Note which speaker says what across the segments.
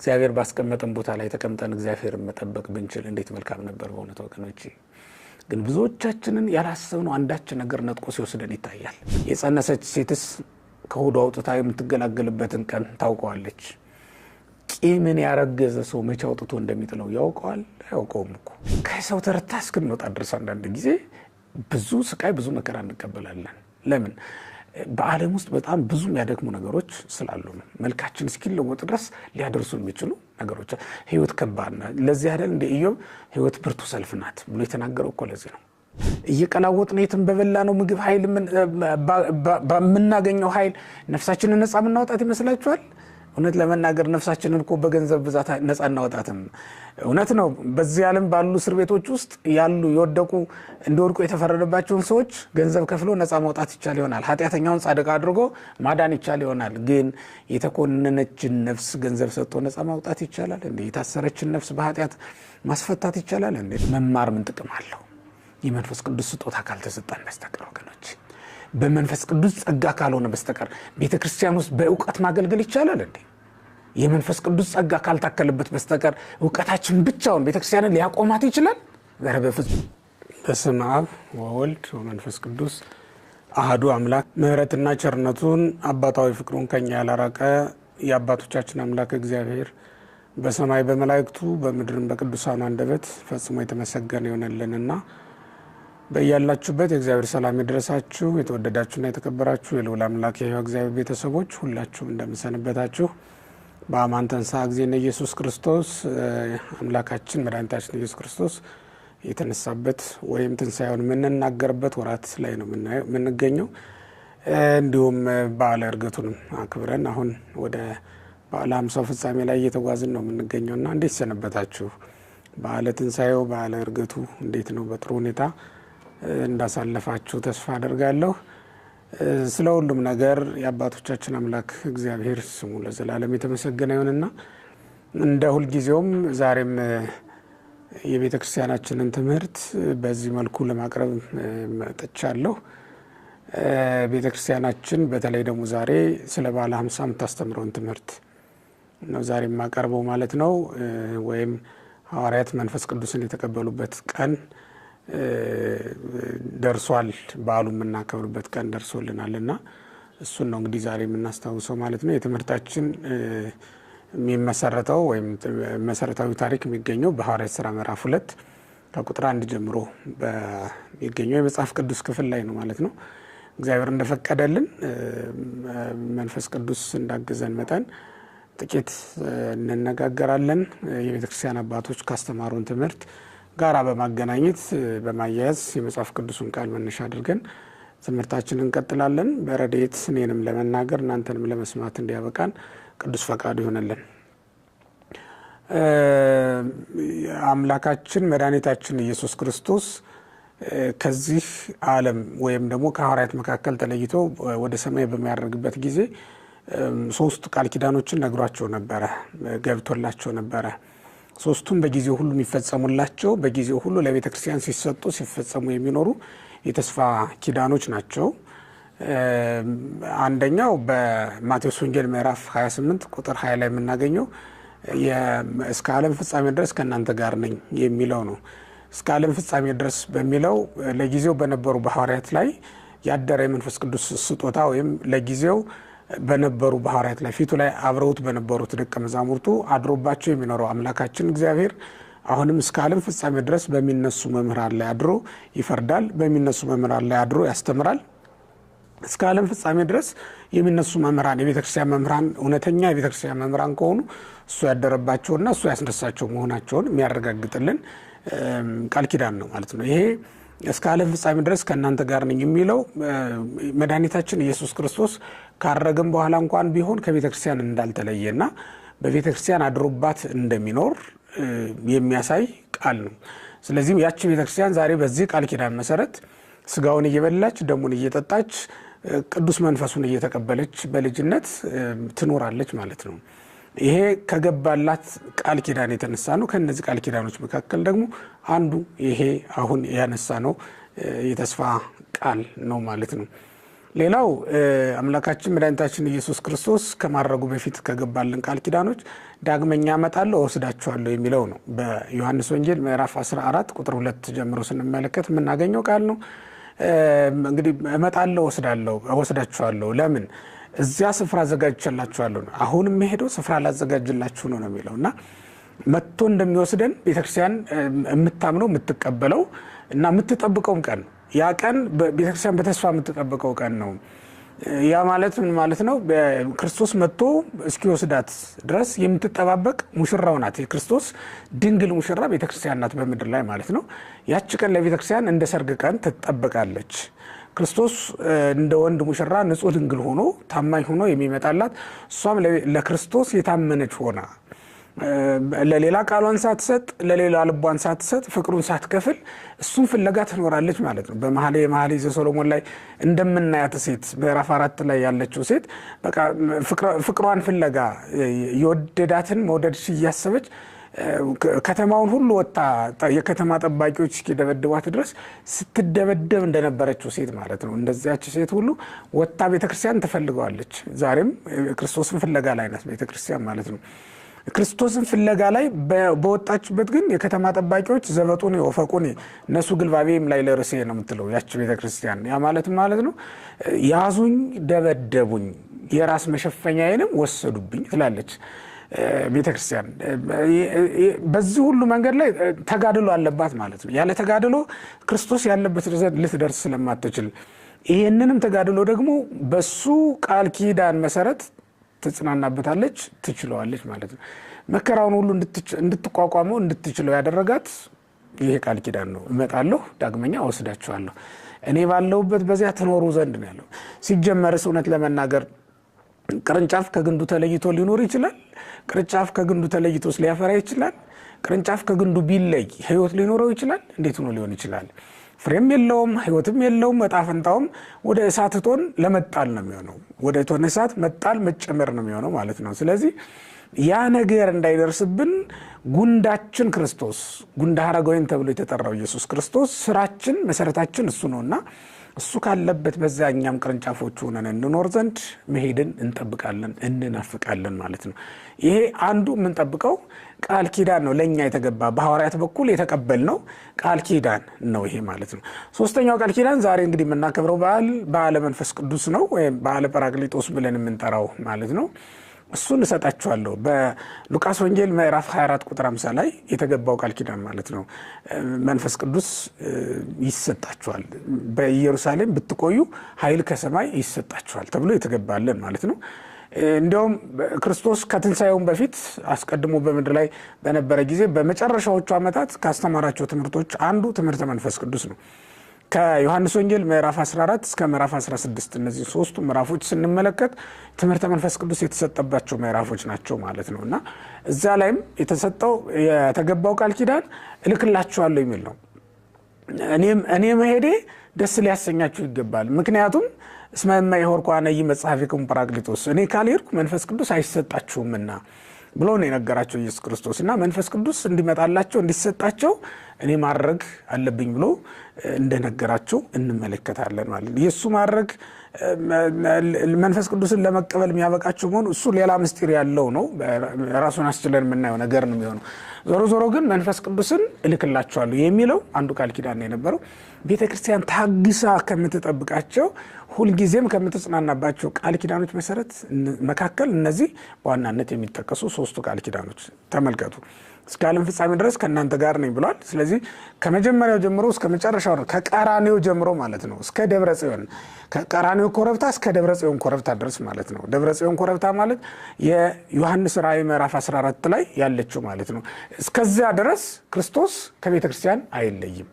Speaker 1: እግዚአብሔር ባስቀመጠን ቦታ ላይ ተቀምጠን እግዚአብሔርን መጠበቅ ብንችል እንዴት መልካም ነበር በእውነት ወገኖቼ። ግን ብዙዎቻችንን ያላሰብነው አንዳች ነገር ነጥቆ ሲወስደን ይታያል። የጸነሰች ሴትስ ከሆዷ አውጥታ የምትገላገልበትን ቀን ታውቀዋለች። ቂምን ያረገዘ ሰው መቼ አውጥቶ እንደሚጥለው ያውቀዋል? አያውቀውም እኮ። ከሰው ተረታ እስክንወጣ ድረስ አንዳንድ ጊዜ ብዙ ስቃይ ብዙ መከራ እንቀበላለን። ለምን? በዓለም ውስጥ በጣም ብዙ የሚያደክሙ ነገሮች ስላሉ ነው። መልካችን እስኪለወጥ ድረስ ሊያደርሱ የሚችሉ ነገሮች። ህይወት ከባድ ናት። ለዚህ አይደል እንደ ኢዮብ ህይወት ብርቱ ሰልፍ ናት ብሎ የተናገረው እኮ ለዚህ ነው። እየቀላወጥን የትም በበላ ነው ምግብ ኃይል በምናገኘው ኃይል ነፍሳችንን ነፃ የምናወጣት ይመስላችኋል? እውነት ለመናገር ነፍሳችንን እኮ በገንዘብ ብዛት ነፃ እናወጣትም። እውነት ነው። በዚህ ዓለም ባሉ እስር ቤቶች ውስጥ ያሉ የወደቁ እንደወድቁ የተፈረደባቸውን ሰዎች ገንዘብ ከፍሎ ነፃ ማውጣት ይቻል ይሆናል። ኃጢአተኛውን ጻድቅ አድርጎ ማዳን ይቻል ይሆናል። ግን የተኮነነችን ነፍስ ገንዘብ ሰጥቶ ነፃ ማውጣት ይቻላል እንዴ? የታሰረችን ነፍስ በኃጢአት ማስፈታት ይቻላል እንዴ? መማር ምን ጥቅም አለው? የመንፈስ ቅዱስ ስጦታ ካልተሰጠን በስተቀር ወገኖች፣ በመንፈስ ቅዱስ ጸጋ ካልሆነ በስተቀር ቤተክርስቲያን ውስጥ በእውቀት ማገልገል ይቻላል እንዴ? የመንፈስ ቅዱስ ጸጋ ካልታከለበት በስተቀር እውቀታችን ብቻውን ቤተክርስቲያንን ሊያቆማት ይችላል? በፍጹም። በስመ አብ ወወልድ ወመንፈስ ቅዱስ አሐዱ አምላክ። ምሕረትና ቸርነቱን አባታዊ ፍቅሩን ከኛ ያላራቀ የአባቶቻችን አምላክ እግዚአብሔር በሰማይ በመላእክቱ በምድርም በቅዱሳኑ አንደበት ፈጽሞ የተመሰገነ ይሆንልንና በያላችሁበት የእግዚአብሔር ሰላም ይድረሳችሁ። የተወደዳችሁና የተከበራችሁ የልዑል አምላክ የሕያው እግዚአብሔር ቤተሰቦች ሁላችሁም እንደምሰነበታችሁ። በአማን ተንሥአ እግዚእነ ኢየሱስ ክርስቶስ አምላካችን መድኃኒታችን ኢየሱስ ክርስቶስ የተነሳበት ወይም ትንሣኤውን የምንናገርበት ወራት ላይ ነው የምንገኘው። እንዲሁም በዓለ ዕርገቱንም አክብረን አሁን ወደ በዓለ ሃምሳው ፍጻሜ ላይ እየተጓዝን ነው የምንገኘውና እንዴት ሰነበታችሁ? በዓለ ትንሣኤው በዓለ ዕርገቱ እንዴት ነው? በጥሩ ሁኔታ እንዳሳለፋችሁ ተስፋ አደርጋለሁ። ስለ ሁሉም ነገር የአባቶቻችን አምላክ እግዚአብሔር ስሙ ለዘላለም የተመሰገነ ይሁንና እንደ ሁልጊዜውም ዛሬም የቤተ ክርስቲያናችንን ትምህርት በዚህ መልኩ ለማቅረብ መጥቻለሁ። ቤተ ክርስቲያናችን በተለይ ደግሞ ዛሬ ስለ በዓለ ሃምሳ የምታስተምረውን ትምህርት ነው ዛሬ የማቀርበው ማለት ነው። ወይም ሐዋርያት መንፈስ ቅዱስን የተቀበሉበት ቀን ደርሷል። በዓሉ የምናከብርበት ቀን ደርሶልናልና እሱን ነው እንግዲህ ዛሬ የምናስታውሰው ማለት ነው። የትምህርታችን የሚመሰረተው ወይም መሰረታዊ ታሪክ የሚገኘው በሐዋርያት ሥራ ምዕራፍ 2 ከቁጥር 1 ጀምሮ በሚገኘው የመጽሐፍ ቅዱስ ክፍል ላይ ነው ማለት ነው። እግዚአብሔር እንደፈቀደልን መንፈስ ቅዱስ እንዳገዘን መጠን ጥቂት እንነጋገራለን። የቤተክርስቲያን አባቶች ካስተማሩን ትምህርት ጋራ በማገናኘት በማያያዝ የመጽሐፍ ቅዱስን ቃል መነሻ አድርገን ትምህርታችንን እንቀጥላለን። በረድኤት እኔንም ለመናገር እናንተንም ለመስማት እንዲያበቃን ቅዱስ ፈቃዱ ይሆንልን። አምላካችን መድኃኒታችን ኢየሱስ ክርስቶስ ከዚህ ዓለም ወይም ደግሞ ከሐዋርያት መካከል ተለይቶ ወደ ሰማይ በሚያደርግበት ጊዜ 3 ቃል ኪዳኖችን ነግሯቸው ነበረ፣ ገብቶላቸው ነበረ። 3ቱም በጊዜው ሁሉ የሚፈጸሙላቸው በጊዜው ሁሉ ለቤተ ክርስቲያን ሲሰጡ ሲፈጸሙ የሚኖሩ የተስፋ ኪዳኖች ናቸው። አንደኛው በማቴዎስ ወንጌል ምዕራፍ 28 ቁጥር 20 ላይ የምናገኘው እስከ ዓለም ፍጻሜ ድረስ ከእናንተ ጋር ነኝ የሚለው ነው። እስከ ዓለም ፍጻሜ ድረስ በሚለው ለጊዜው በነበሩ በሐዋርያት ላይ ያደረ የመንፈስ ቅዱስ ስጦታ ወይም ለጊዜው በነበሩ በሐዋርያት ላይ ፊቱ ላይ አብረውት በነበሩት ደቀ መዛሙርቱ አድሮባቸው የሚኖረው አምላካችን እግዚአብሔር አሁንም እስከ ዓለም ፍጻሜ ድረስ በሚነሱ መምህራን ላይ አድሮ ይፈርዳል፣ በሚነሱ መምህራን ላይ አድሮ ያስተምራል። እስከ ዓለም ፍጻሜ ድረስ የሚነሱ መምህራን የቤተክርስቲያን መምህራን እውነተኛ የቤተክርስቲያን መምህራን ከሆኑ እሱ ያደረባቸውና እሱ ያስነሳቸው መሆናቸውን የሚያረጋግጥልን ቃል ኪዳን ነው ማለት ነው። ይሄ እስከ ዓለም ፍጻሜ ድረስ ከእናንተ ጋር ነኝ የሚለው መድኃኒታችን ኢየሱስ ክርስቶስ ካረገም በኋላ እንኳን ቢሆን ከቤተክርስቲያን እንዳልተለየና በቤተክርስቲያን አድሮባት እንደሚኖር የሚያሳይ ቃል ነው። ስለዚህም ያቺ ቤተክርስቲያን ዛሬ በዚህ ቃል ኪዳን መሰረት ስጋውን እየበላች ደሙን እየጠጣች ቅዱስ መንፈሱን እየተቀበለች በልጅነት ትኖራለች ማለት ነው። ይሄ ከገባላት ቃል ኪዳን የተነሳ ነው። ከነዚህ ቃል ኪዳኖች መካከል ደግሞ አንዱ ይሄ አሁን ያነሳ ነው የተስፋ ቃል ነው ማለት ነው። ሌላው አምላካችን መድኃኒታችን ኢየሱስ ክርስቶስ ከማረጉ በፊት ከገባልን ቃል ኪዳኖች ዳግመኛ እመጣለሁ እወስዳችኋለሁ የሚለው ነው። በዮሐንስ ወንጌል ምዕራፍ 14 ቁጥር 2 ጀምሮ ስንመለከት የምናገኘው ቃል ነው። እንግዲህ እመጣለሁ እወስዳችኋለሁ፣ ለምን እዚያ ስፍራ አዘጋጅቼላችኋለሁ ነው። አሁንም የምሄደው ስፍራ ላዘጋጅላችሁ ነው የሚለውና መጥቶ እንደሚወስደን ቤተክርስቲያን የምታምነው የምትቀበለው እና የምትጠብቀውም ቀን ነው። ያ ቀን ቤተክርስቲያን በተስፋ የምትጠብቀው ቀን ነው። ያ ማለት ምን ማለት ነው? ክርስቶስ መጥቶ እስኪወስዳት ድረስ የምትጠባበቅ ሙሽራው ናት። የክርስቶስ ድንግል ሙሽራ ቤተክርስቲያን ናት በምድር ላይ ማለት ነው። ያቺ ቀን ለቤተክርስቲያን እንደ ሰርግ ቀን ትጠበቃለች። ክርስቶስ እንደ ወንድ ሙሽራ ንጹሕ ድንግል ሆኖ ታማኝ ሆኖ የሚመጣላት፣ እሷም ለክርስቶስ የታመነች ሆና ለሌላ ቃሏን ሳትሰጥ ለሌላ ልቧን ሳትሰጥ ፍቅሩን ሳትከፍል እሱን ፍለጋ ትኖራለች ማለት ነው። በመኃልየ ዘሰሎሞን ላይ እንደምናያት ሴት ምዕራፍ 4 ላይ ያለችው ሴት በቃ ፍቅሯን ፍለጋ የወደዳትን መውደድ እያሰበች ከተማውን ሁሉ ወጣ የከተማ ጠባቂዎች እስኪደበድቧት ድረስ ስትደበደብ እንደነበረችው ሴት ማለት ነው። እንደዚያች ሴት ሁሉ ወጣ ቤተክርስቲያን ትፈልገዋለች። ዛሬም ክርስቶስን ፍለጋ ላይ ናት ቤተክርስቲያን ማለት ነው። ክርስቶስን ፍለጋ ላይ በወጣችበት ግን የከተማ ጠባቂዎች ዘበጡን ወፈቁን እነሱ ግልባቤም ላይ ለርሴ ነው የምትለው ያቺ ቤተክርስቲያን። ያ ማለት ነው ያዙኝ፣ ደበደቡኝ፣ የራስ መሸፈኛዬንም ወሰዱብኝ ትላለች ቤተክርስቲያን። በዚህ ሁሉ መንገድ ላይ ተጋድሎ አለባት ማለት ነው። ያለ ተጋድሎ ክርስቶስ ያለበት ልትደርስ ስለማትችል ይሄንንም ተጋድሎ ደግሞ በሱ ቃል ኪዳን መሰረት ትጽናናበታለች፣ ትችለዋለች ማለት ነው። መከራውን ሁሉ እንድትቋቋመው እንድትችለው ያደረጋት ይሄ ቃል ኪዳን ነው። እመጣለሁ ዳግመኛ እወስዳችኋለሁ፣ እኔ ባለሁበት በዚያ ትኖሩ ዘንድ ነው ያለው። ሲጀመርስ እውነት ለመናገር ቅርንጫፍ ከግንዱ ተለይቶ ሊኖር ይችላል? ቅርንጫፍ ከግንዱ ተለይቶስ ሊያፈራ ይችላል? ቅርንጫፍ ከግንዱ ቢለይ ሕይወት ሊኖረው ይችላል? እንዴት ሆኖ ሊሆን ይችላል? ፍሬም የለውም፣ ሕይወትም የለውም። ዕጣ ፈንታውም ወደ እሳት እቶን ለመጣል ነው የሚሆነው። ወደ እቶን እሳት መጣል መጨመር ነው የሚሆነው ማለት ነው። ስለዚህ ያ ነገር እንዳይደርስብን ጉንዳችን ክርስቶስ፣ ጉንደ ሐረገወይን ተብሎ የተጠራው ኢየሱስ ክርስቶስ ስራችን መሰረታችን እሱ ነውና እሱ ካለበት በዛ እኛም ቅርንጫፎች ሆነን እንኖር ዘንድ መሄድን እንጠብቃለን፣ እንናፍቃለን ማለት ነው። ይሄ አንዱ የምንጠብቀው ቃል ኪዳን ነው፣ ለኛ የተገባ በሐዋርያት በኩል የተቀበልነው ቃል ኪዳን ነው ይሄ ማለት ነው። ሶስተኛው ቃል ኪዳን ዛሬ እንግዲህ የምናከብረው በዓለ መንፈስ ቅዱስ ነው፣ ወይም በዓለ ጰራቅሊጦስ ብለን የምንጠራው ማለት ነው። እሱን እሰጣችኋለሁ በሉቃስ ወንጌል ምዕራፍ 24 ቁጥር 50 ላይ የተገባው ቃል ኪዳን ማለት ነው። መንፈስ ቅዱስ ይሰጣችኋል፣ በኢየሩሳሌም ብትቆዩ ኃይል ከሰማይ ይሰጣችኋል ተብሎ የተገባለን ማለት ነው። እንዲያውም ክርስቶስ ከትንሣኤው በፊት አስቀድሞ በምድር ላይ በነበረ ጊዜ በመጨረሻዎቹ ዓመታት ካስተማራቸው ትምህርቶች አንዱ ትምህርተ መንፈስ ቅዱስ ነው። ከዮሐንስ ወንጌል ምዕራፍ 14 እስከ ምዕራፍ 16 እነዚህ ሶስቱ ምዕራፎች ስንመለከት ትምህርተ መንፈስ ቅዱስ የተሰጠባቸው ምዕራፎች ናቸው ማለት ነውና እዛ ላይም የተሰጠው የተገባው ቃል ኪዳን እልክላችኋለሁ የሚል ነው። እኔ መሄዴ ደስ ሊያሰኛችሁ ይገባል፣ ምክንያቱም እስመ እማይሖርኩ አነ ኢመጽሐፊክሙ ጰራቅሊጦስ፣ እኔ ካልሄድኩ መንፈስ ቅዱስ አይሰጣችሁምና ብሎ ነው የነገራቸው ኢየሱስ ክርስቶስ። እና መንፈስ ቅዱስ እንዲመጣላቸው እንዲሰጣቸው እኔ ማድረግ አለብኝ ብሎ እንደነገራቸው እንመለከታለን ማለት ነው። የሱ ማድረግ መንፈስ ቅዱስን ለመቀበል የሚያበቃቸው መሆኑ እሱ ሌላ ምስጢር ያለው ነው። ራሱን አስችለን የምናየው ነገር ነው የሚሆነው። ዞሮ ግን መንፈስ ቅዱስን እልክላቸዋለሁ የሚለው አንዱ ቃል ኪዳን ነው የነበረው። ቤተክርስቲያን ታግሳ ከምትጠብቃቸው ሁልጊዜም ከምትጽናናባቸው ቃል ኪዳኖች መካከል እነዚህ በዋናነት የሚጠቀሱ ሶስቱ ቃል ኪዳኖች ተመልከቱ። እስከ ዓለም ፍጻሜ ድረስ ከእናንተ ጋር ነኝ ብሏል። ስለዚህ ከመጀመሪያው ጀምሮ እስከ መጨረሻው ነው፣ ከቀራንዮ ጀምሮ ማለት ነው እስከ ደብረ ጽዮን፣ ከቀራንዮ ኮረብታ እስከ ደብረ ጽዮን ኮረብታ ድረስ ማለት ነው። ደብረ ጽዮን ኮረብታ ማለት የዮሐንስ ራእይ ምዕራፍ 14 ላይ ያለችው ማለት ነው። እስከዚያ ድረስ ክርስቶስ ከቤተ ክርስቲያን አይለይም።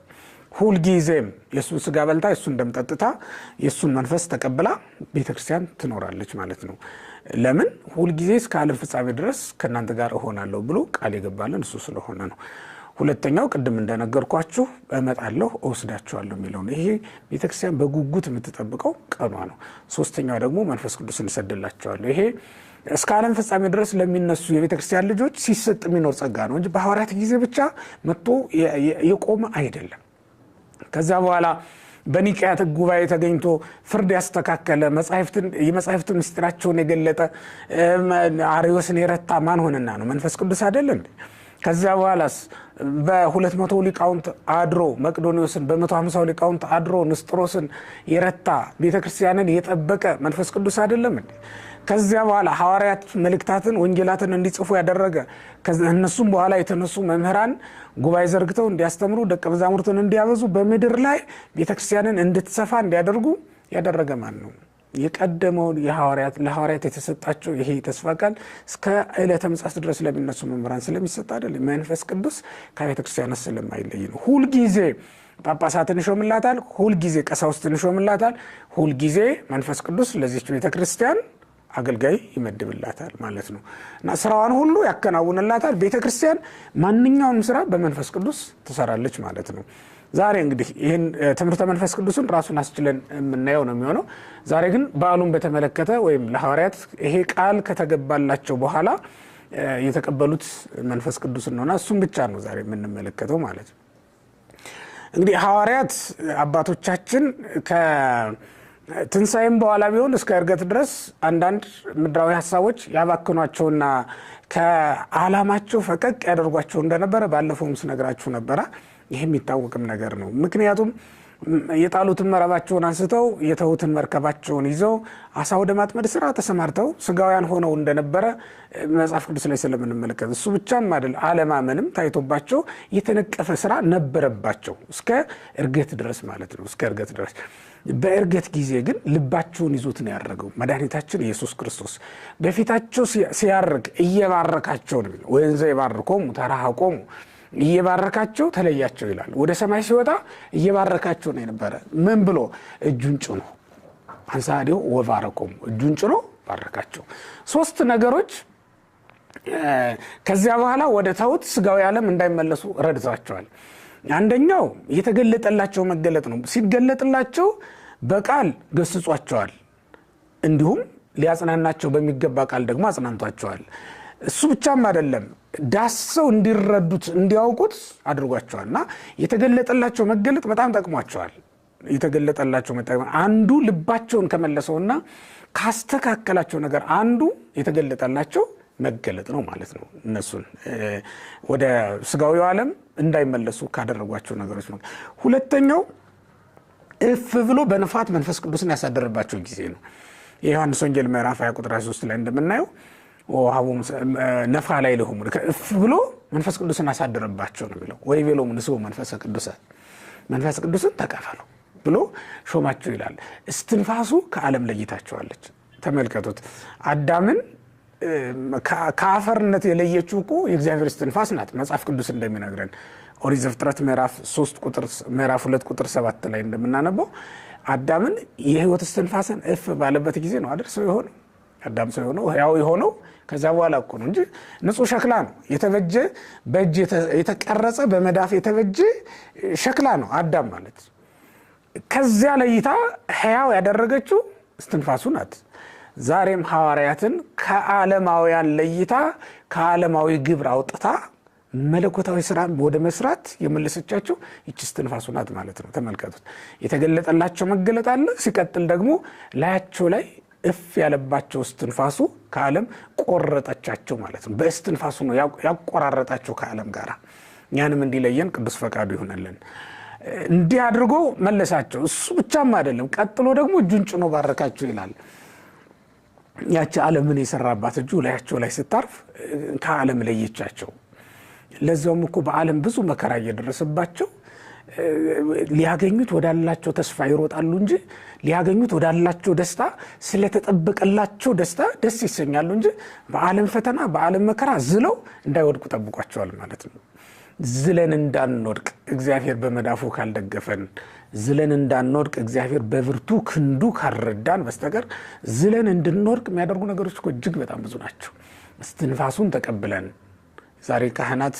Speaker 1: ሁልጊዜም የእሱን ስጋ በልታ የእሱን ደም ጠጥታ የእሱን መንፈስ ተቀብላ ቤተክርስቲያን ትኖራለች ማለት ነው። ለምን? ሁልጊዜ እስከ ዓለም ፍጻሜ ድረስ ከእናንተ ጋር እሆናለሁ ብሎ ቃል የገባልን እሱ ስለሆነ ነው። ሁለተኛው ቅድም እንደነገርኳችሁ እመጣለሁ እወስዳችኋለሁ የሚለው ነው። ይሄ ቤተክርስቲያን በጉጉት የምትጠብቀው ቀኗ ነው። ሶስተኛው ደግሞ መንፈስ ቅዱስ እንሰድላቸዋለሁ። ይሄ እስከ ዓለም ፍጻሜ ድረስ ለሚነሱ የቤተክርስቲያን ልጆች ሲሰጥ የሚኖር ጸጋ ነው እንጂ በሐዋርያት ጊዜ ብቻ መጥቶ የቆመ አይደለም። ከዛ በኋላ በኒቅያ ጉባኤ ተገኝቶ ፍርድ ያስተካከለ የመጻሕፍትን ምስጢራቸውን የገለጠ አርዮስን የረታ ማን ሆነና ነው? መንፈስ ቅዱስ አይደል እንዴ? ከዚያ በኋላስ በ200 ሊቃውንት አድሮ መቅዶኒዎስን በ150 ሊቃውንት አድሮ ንስጥሮስን የረታ ቤተክርስቲያንን የጠበቀ መንፈስ ቅዱስ አይደለም እንዴ? ከዚያ በኋላ ሐዋርያት መልእክታትን ወንጌላትን እንዲጽፉ ያደረገ እነሱም በኋላ የተነሱ መምህራን ጉባኤ ዘርግተው እንዲያስተምሩ ደቀ መዛሙርትን እንዲያበዙ በምድር ላይ ቤተክርስቲያንን እንድትሰፋ እንዲያደርጉ ያደረገ ማን ነው? የቀደመው ለሐዋርያት የተሰጣቸው ይሄ ተስፋ ቃል እስከ ዕለተ ምጽአት ድረስ ለሚነሱ መምህራን ስለሚሰጥ አይደለም። መንፈስ ቅዱስ ከቤተክርስቲያን ስለማይለይ ነው። ሁልጊዜ ጳጳሳትን ይሾምላታል፣ ሁልጊዜ ቀሳውስትን ይሾምላታል፣ ሁልጊዜ መንፈስ ቅዱስ ለዚህች ቤተክርስቲያን አገልጋይ ይመድብላታል ማለት ነው እና ስራዋን ሁሉ ያከናውንላታል። ቤተክርስቲያን ማንኛውንም ስራ በመንፈስ ቅዱስ ትሰራለች ማለት ነው። ዛሬ እንግዲህ ይህን ትምህርተ መንፈስ ቅዱስን ራሱን አስችለን የምናየው ነው የሚሆነው። ዛሬ ግን በዓሉን በተመለከተ ወይም ለሐዋርያት ይሄ ቃል ከተገባላቸው በኋላ የተቀበሉት መንፈስ ቅዱስ ነውና እሱም ብቻ ነው ዛሬ የምንመለከተው ማለት ነው። እንግዲህ ሐዋርያት አባቶቻችን ትንሣኤም በኋላ ቢሆን እስከ ዕርገት ድረስ አንዳንድ ምድራዊ ሐሳቦች ያባክኗቸውና ከዓላማቸው ፈቀቅ ያደርጓቸው እንደነበረ ባለፈውም ስነግራችሁ ነበረ። ይሄ የሚታወቅም ነገር ነው። ምክንያቱም የጣሉትን መረባቸውን አንስተው የተውትን መርከባቸውን ይዘው አሳ ወደ ማጥመድ ስራ ተሰማርተው ስጋውያን ሆነው እንደነበረ መጽሐፍ ቅዱስ ላይ ስለምንመለከት እሱ ብቻም አይደል፣ አለማመንም ታይቶባቸው የተነቀፈ ስራ ነበረባቸው እስከ ዕርገት ድረስ ማለት ነው። እስከ ዕርገት ድረስ በዕርገት ጊዜ ግን ልባቸውን ይዞት ነው ያደረገው መድኃኒታችን ኢየሱስ ክርስቶስ በፊታቸው ሲያርግ እየባረካቸው ነው። ወንዘ ይባርኮሙ ተራሃቆሙ እየባረካቸው ተለያቸው ይላል። ወደ ሰማይ ሲወጣ እየባረካቸው ነው የነበረ። ምን ብሎ? እጁን ጭኖ አንሳዲው ወባረኮሙ እጁን ጭኖ ባረካቸው። ሶስት ነገሮች ከዚያ በኋላ ወደ ተውት ስጋዊ ዓለም እንዳይመለሱ ረድቷቸዋል። አንደኛው የተገለጠላቸው መገለጥ ነው። ሲገለጥላቸው በቃል ገስጿቸዋል፣ እንዲሁም ሊያጽናናቸው በሚገባ ቃል ደግሞ አጽናንቷቸዋል። እሱ ብቻም አይደለም፣ ዳሰው እንዲረዱት እንዲያውቁት አድርጓቸዋልና የተገለጠላቸው መገለጥ በጣም ጠቅሟቸዋል። የተገለጠላቸው አንዱ ልባቸውን ከመለሰውና ካስተካከላቸው ነገር አንዱ የተገለጠላቸው መገለጥ ነው ማለት ነው። እነሱን ወደ ስጋዊው ዓለም እንዳይመለሱ ካደረጓቸው ነገሮች ነው። ሁለተኛው እፍ ብሎ በነፋት መንፈስ ቅዱስን ያሳደረባቸው ጊዜ ነው። የዮሐንስ ወንጌል ምዕራፍ 20 ቁጥር 23 ላይ እንደምናየው ወሃቡም ነፋ ላይ ለሁሙ እፍ ብሎ መንፈስ ቅዱስን አሳደረባቸው ነው የሚለው። ወይ ቤሎም ንስኡ መንፈስ መንፈስ ቅዱስን ተቀበሉ ብሎ ሾማቸው ይላል። እስትንፋሱ ከዓለም ለይታቸዋለች። ተመልከቱት። አዳምን ከአፈርነት የለየችው እኮ የእግዚአብሔር እስትንፋስ ናት። መጽሐፍ ቅዱስ እንደሚነግረን ኦሪት ዘፍጥረት ምዕራፍ 2 ቁጥር 7 ላይ እንደምናነበው አዳምን የሕይወት እስትንፋስን እፍ ባለበት ጊዜ ነው አይደል ሰው የሆነው። አዳም ሰው የሆነው ያው የሆነው ከዛ በኋላ እኮ ነው እንጂ ንጹህ ሸክላ ነው። የተበጀ በእጅ የተቀረጸ በመዳፍ የተበጀ ሸክላ ነው አዳም ማለት። ከዚያ ለይታ ሕያው ያደረገችው እስትንፋሱ ናት። ዛሬም ሐዋርያትን ከዓለማውያን ለይታ ከዓለማዊ ግብር አውጥታ መለኮታዊ ስራ ወደ መስራት የመለሰቻቸው ይህች እስትንፋሱ ናት ማለት ነው። ተመልከቱት። የተገለጠላቸው መገለጥ አለ። ሲቀጥል ደግሞ ላያቸው ላይ እፍ ያለባቸው እስትንፋሱ ከዓለም ቆረጠቻቸው ማለት ነው። በእስትንፋሱ ነው ያቆራረጣቸው ከዓለም ጋር። እኛንም እንዲለየን ቅዱስ ፈቃዱ ይሆነልን። እንዲህ አድርጎ መለሳቸው። እሱ ብቻም አይደለም፣ ቀጥሎ ደግሞ እጁን ጭኖ ባረካቸው ይላል። ያቺ ዓለምን የሰራባት እጁ ላያቸው ላይ ስታርፍ ከዓለም ለየቻቸው። ለዛውም እኮ በዓለም ብዙ መከራ እየደረሰባቸው ሊያገኙት ወዳላቸው ተስፋ ይሮጣሉ እንጂ ሊያገኙት ወዳላቸው ደስታ ስለተጠበቀላቸው ደስታ ደስ ይሰኛሉ እንጂ በዓለም ፈተና በዓለም መከራ ዝለው እንዳይወድቁ ጠብቋቸዋል ማለት ነው። ዝለን እንዳንወድቅ እግዚአብሔር በመዳፉ ካልደገፈን፣ ዝለን እንዳንወድቅ እግዚአብሔር በብርቱ ክንዱ ካልረዳን በስተቀር ዝለን እንድንወድቅ የሚያደርጉ ነገሮች እኮ እጅግ በጣም ብዙ ናቸው። እስትንፋሱን ተቀብለን ዛሬ ካህናት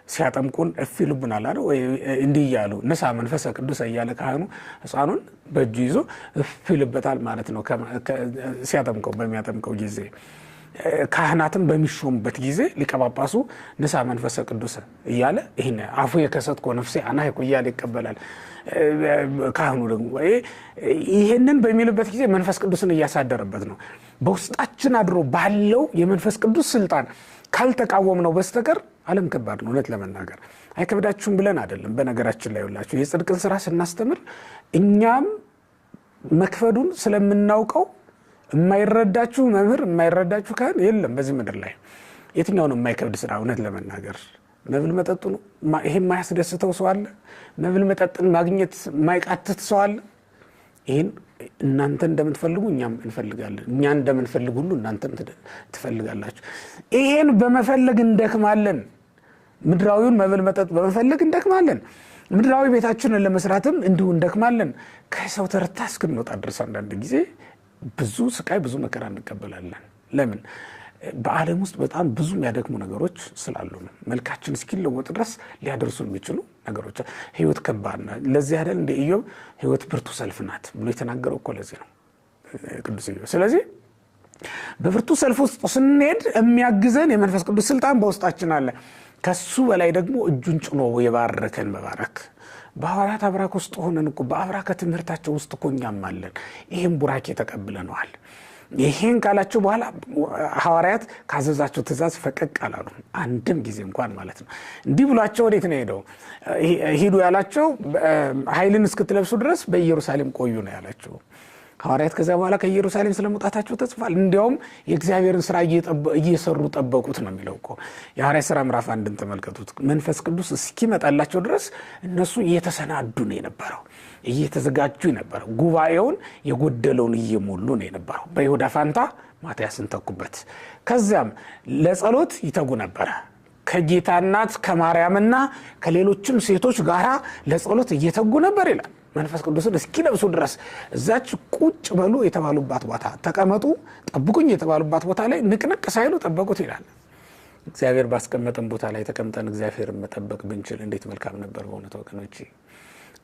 Speaker 1: ሲያጠምቁን እፍ ይሉብናል አይደል? ወይ እንዲህ እያሉ ንሳ መንፈስ ቅዱስ እያለ ካህኑ ሕፃኑን በእጁ ይዞ እፍ ይልበታል ማለት ነው። ሲያጠምቀው በሚያጠምቀው ጊዜ ካህናትን በሚሾሙበት ጊዜ ሊቀ ጳጳሱ ንሳ መንፈሰ ቅዱስ እያለ ይሄን አፉ የከሰትኮ ነፍሴ አናይኩ እያለ ይቀበላል። ካህኑ ደግሞ ይሄንን በሚልበት ጊዜ መንፈስ ቅዱስን እያሳደረበት ነው። በውስጣችን አድሮ ባለው የመንፈስ ቅዱስ ስልጣን ካልተቃወም ነው በስተቀር ዓለም ከባድ ነው። እውነት ለመናገር አይከብዳችሁም ብለን አይደለም። በነገራችን ላይ ሁላችሁ የጽድቅን ስራ ስናስተምር እኛም መክፈዱን ስለምናውቀው የማይረዳችሁ መምህር የማይረዳችሁ ካህን የለም በዚህ ምድር ላይ። የትኛው ነው የማይከብድ ስራ? እውነት ለመናገር መብል መጠጡ ነው። ይሄ የማያስደስተው ሰው አለ? መብል መጠጥን ማግኘት የማይቃትት ሰው አለ? ይሄን እናንተ እንደምትፈልጉ እኛም እንፈልጋለን። እኛ እንደምንፈልግ ሁሉ እናንተም ትፈልጋላችሁ። ይሄን በመፈለግ እንደክማለን። ምድራዊውን መብል መጠጥ በመፈለግ እንደክማለን። ምድራዊ ቤታችንን ለመስራትም እንዲሁ እንደክማለን። ከሰው ተርታ እስክንወጣ ድረስ አንዳንድ ጊዜ ብዙ ስቃይ ብዙ መከራ እንቀበላለን። ለምን? በዓለም ውስጥ በጣም ብዙ የሚያደክሙ ነገሮች ስላሉ ነው። መልካችን እስኪለወጥ ድረስ ሊያደርሱ የሚችሉ ነገሮች። ህይወት ከባድ ናት። ለዚህ አይደል እንደ ኢዮብ ህይወት ብርቱ ሰልፍ ናት ብሎ የተናገረው እኮ ለዚህ ነው ቅዱስ ኢዮብ። ስለዚህ በብርቱ ሰልፍ ውስጥ ስንሄድ የሚያግዘን የመንፈስ ቅዱስ ስልጣን በውስጣችን አለ። ከሱ በላይ ደግሞ እጁን ጭኖ የባረከን መባረክ በሐዋርያት አብራክ ውስጥ ሆነን እኮ በአብራከ ትምህርታቸው ውስጥ እኮ እኛም አለን። ይሄን ቡራኬ ተቀብለነዋል። ይሄን ካላቸው በኋላ ሐዋርያት ካዘዛቸው ትእዛዝ ፈቀቅ አላሉ አንድም ጊዜ እንኳን ማለት ነው። እንዲህ ብሏቸው ወዴት ነው ሄደው ሂዱ ያላቸው? ኃይልን እስክትለብሱ ድረስ በኢየሩሳሌም ቆዩ ነው ያላቸው ሐዋርያት። ከዛ በኋላ ከኢየሩሳሌም ስለመውጣታቸው ተጽፏል። እንዲያውም የእግዚአብሔርን ስራ እየሰሩ ጠበቁት ነው የሚለው እኮ። የሐዋርያት ሥራ ምዕራፍ 1ን ተመልከቱት። መንፈስ ቅዱስ እስኪመጣላቸው ድረስ እነሱ እየተሰናዱ ነው የነበረው፣ እየተዘጋጁ የነበረው፣ ጉባኤውን የጎደለውን እየሞሉ ነው የነበረው። በይሁዳ ፋንታ ማትያስን ተኩበት። ከዚያም ለጸሎት ይተጉ ነበረ። ከጌታ እናት ከማርያምና ከሌሎችም ሴቶች ጋር ለጸሎት እየተጉ ነበር ይላል። መንፈስ ቅዱስን እስኪለብሱ ድረስ እዛች ቁጭ በሉ የተባሉባት ቦታ፣ ተቀመጡ ጠብቁኝ የተባሉባት ቦታ ላይ ንቅንቅ ሳይሉ ጠበቁት ይላል። እግዚአብሔር ባስቀመጠን ቦታ ላይ ተቀምጠን እግዚአብሔርን መጠበቅ ብንችል እንዴት መልካም ነበር በእውነት ወገኖቼ።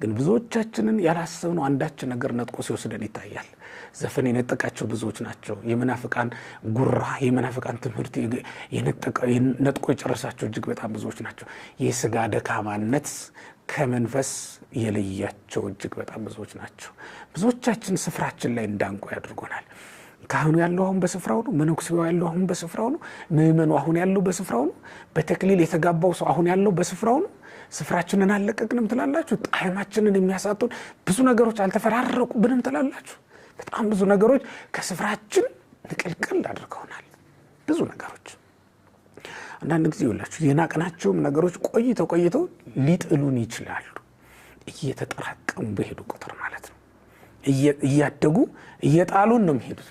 Speaker 1: ግን ብዙዎቻችንን ያላሰብነው አንዳች ነገር ነጥቆ ሲወስደን ይታያል። ዘፈን የነጠቃቸው ብዙዎች ናቸው። የመናፍቃን ጉራ፣ የመናፍቃን ትምህርት ነጥቆ የጨረሳቸው እጅግ በጣም ብዙዎች ናቸው። የስጋ ደካማነት ከመንፈስ የለያቸው እጅግ በጣም ብዙዎች ናቸው። ብዙዎቻችን ስፍራችን ላይ እንዳንቆ ያድርጎናል። ካህኑ ያለው አሁን በስፍራው ነው። መነኩሴው ያለው አሁን በስፍራው ነው። ምእመኑ አሁን ያለው በስፍራው ነው። በተክሊል የተጋባው ሰው አሁን ያለው በስፍራው ነው። ስፍራችንን አለቀቅንም ትላላችሁ። ጣዕማችንን የሚያሳጡን ብዙ ነገሮች አልተፈራረቁብንም ትላላችሁ። በጣም ብዙ ነገሮች ከስፍራችን ንቅልቅል አድርገውናል። ብዙ ነገሮች አንዳንድ ጊዜ ይውላችሁ የናቅናቸውም ነገሮች ቆይተው ሊጥሉን ይችላሉ። እየተጠራቀሙ በሄዱ ቁጥር ማለት ነው። እያደጉ እየጣሉን ነው የሚሄዱት።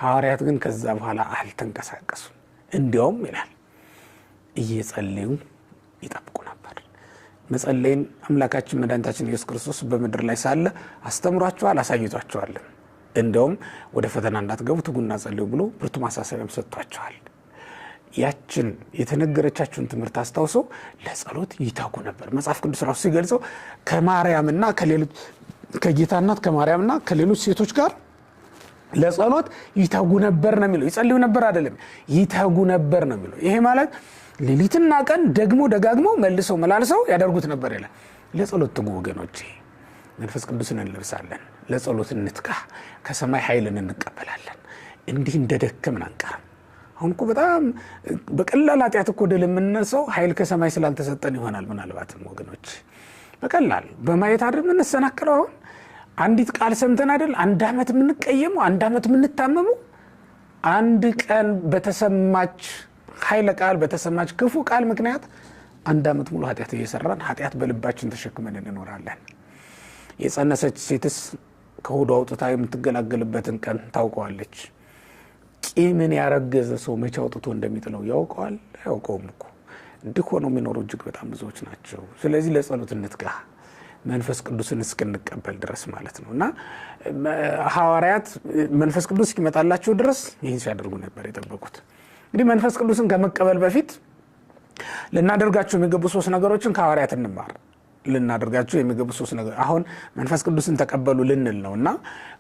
Speaker 1: ሐዋርያት ግን ከዛ በኋላ አልተንቀሳቀሱም። እንዲያውም ይላል እየጸለዩ ይጠብቁ ነበር። መጸለይን አምላካችን መድኃኒታችን ኢየሱስ ክርስቶስ በምድር ላይ ሳለ አስተምሯቸዋል፣ አሳይቷቸዋል። እንዲያውም ወደ ፈተና እንዳትገቡ ትጉና ጸልዩ ብሎ ብርቱ ማሳሰቢያም ሰጥቷቸዋል። ያችን የተነገረቻችሁን ትምህርት አስታውሰው ለጸሎት ይተጉ ነበር። መጽሐፍ ቅዱስ ራሱ ሲገልጸው ከማርያምና ከጌታ እናት ከማርያምና ከሌሎች ሴቶች ጋር ለጸሎት ይተጉ ነበር ነው የሚለው። ይጸልዩ ነበር አይደለም፣ ይተጉ ነበር ነው የሚለው። ይሄ ማለት ሌሊትና ቀን ደግሞ ደጋግመው መልሰው መላልሰው ያደርጉት ነበር ይላል። ለጸሎት ትጉ ወገኖቼ። መንፈስ ቅዱስን እንለብሳለን፣ ለጸሎት እንትጋ፣ ከሰማይ ኃይልን እንቀበላለን። እንዲህ እንደደከምን አንቀርም። አሁን እኮ በጣም በቀላል ኃጢአት እኮ ድል የምንነሳው ኃይል ከሰማይ ስላልተሰጠን ይሆናል። ምናልባትም ወገኖች በቀላል በማየት አይደል የምንሰናከለው። አሁን አንዲት ቃል ሰምተን አይደል 1 ዓመት የምንቀየመው፣ 1 ዓመት የምንታመመው። አንድ ቀን በተሰማች ኃይለ ቃል በተሰማች ክፉ ቃል ምክንያት 1 ዓመት ሙሉ ኃጢአት እየሰራን ኃጢአት በልባችን ተሸክመን እንኖራለን። የጸነሰች ሴትስ ከሆዷ አውጥታ የምትገላገልበትን ቀን ታውቀዋለች። ቂምን ያረገዘ ሰው መቼ አውጥቶ እንደሚጥለው ያውቀዋል? አያውቀውም እኮ። እንዲህ ሆነው የሚኖሩ እጅግ በጣም ብዙዎች ናቸው። ስለዚህ ለጸሎት እንትጋ፣ መንፈስ ቅዱስን እስክንቀበል ድረስ ማለት ነው። እና ሐዋርያት መንፈስ ቅዱስ እስኪመጣላቸው ድረስ ይህን ሲያደርጉ ነበር የጠበቁት። እንግዲህ መንፈስ ቅዱስን ከመቀበል በፊት ልናደርጋቸው የሚገቡ 3 ነገሮችን ከሐዋርያት እንማር። ልናደርጋቸው የሚገቡ ሶስት ነገር አሁን መንፈስ ቅዱስን ተቀበሉ ልንል ነውና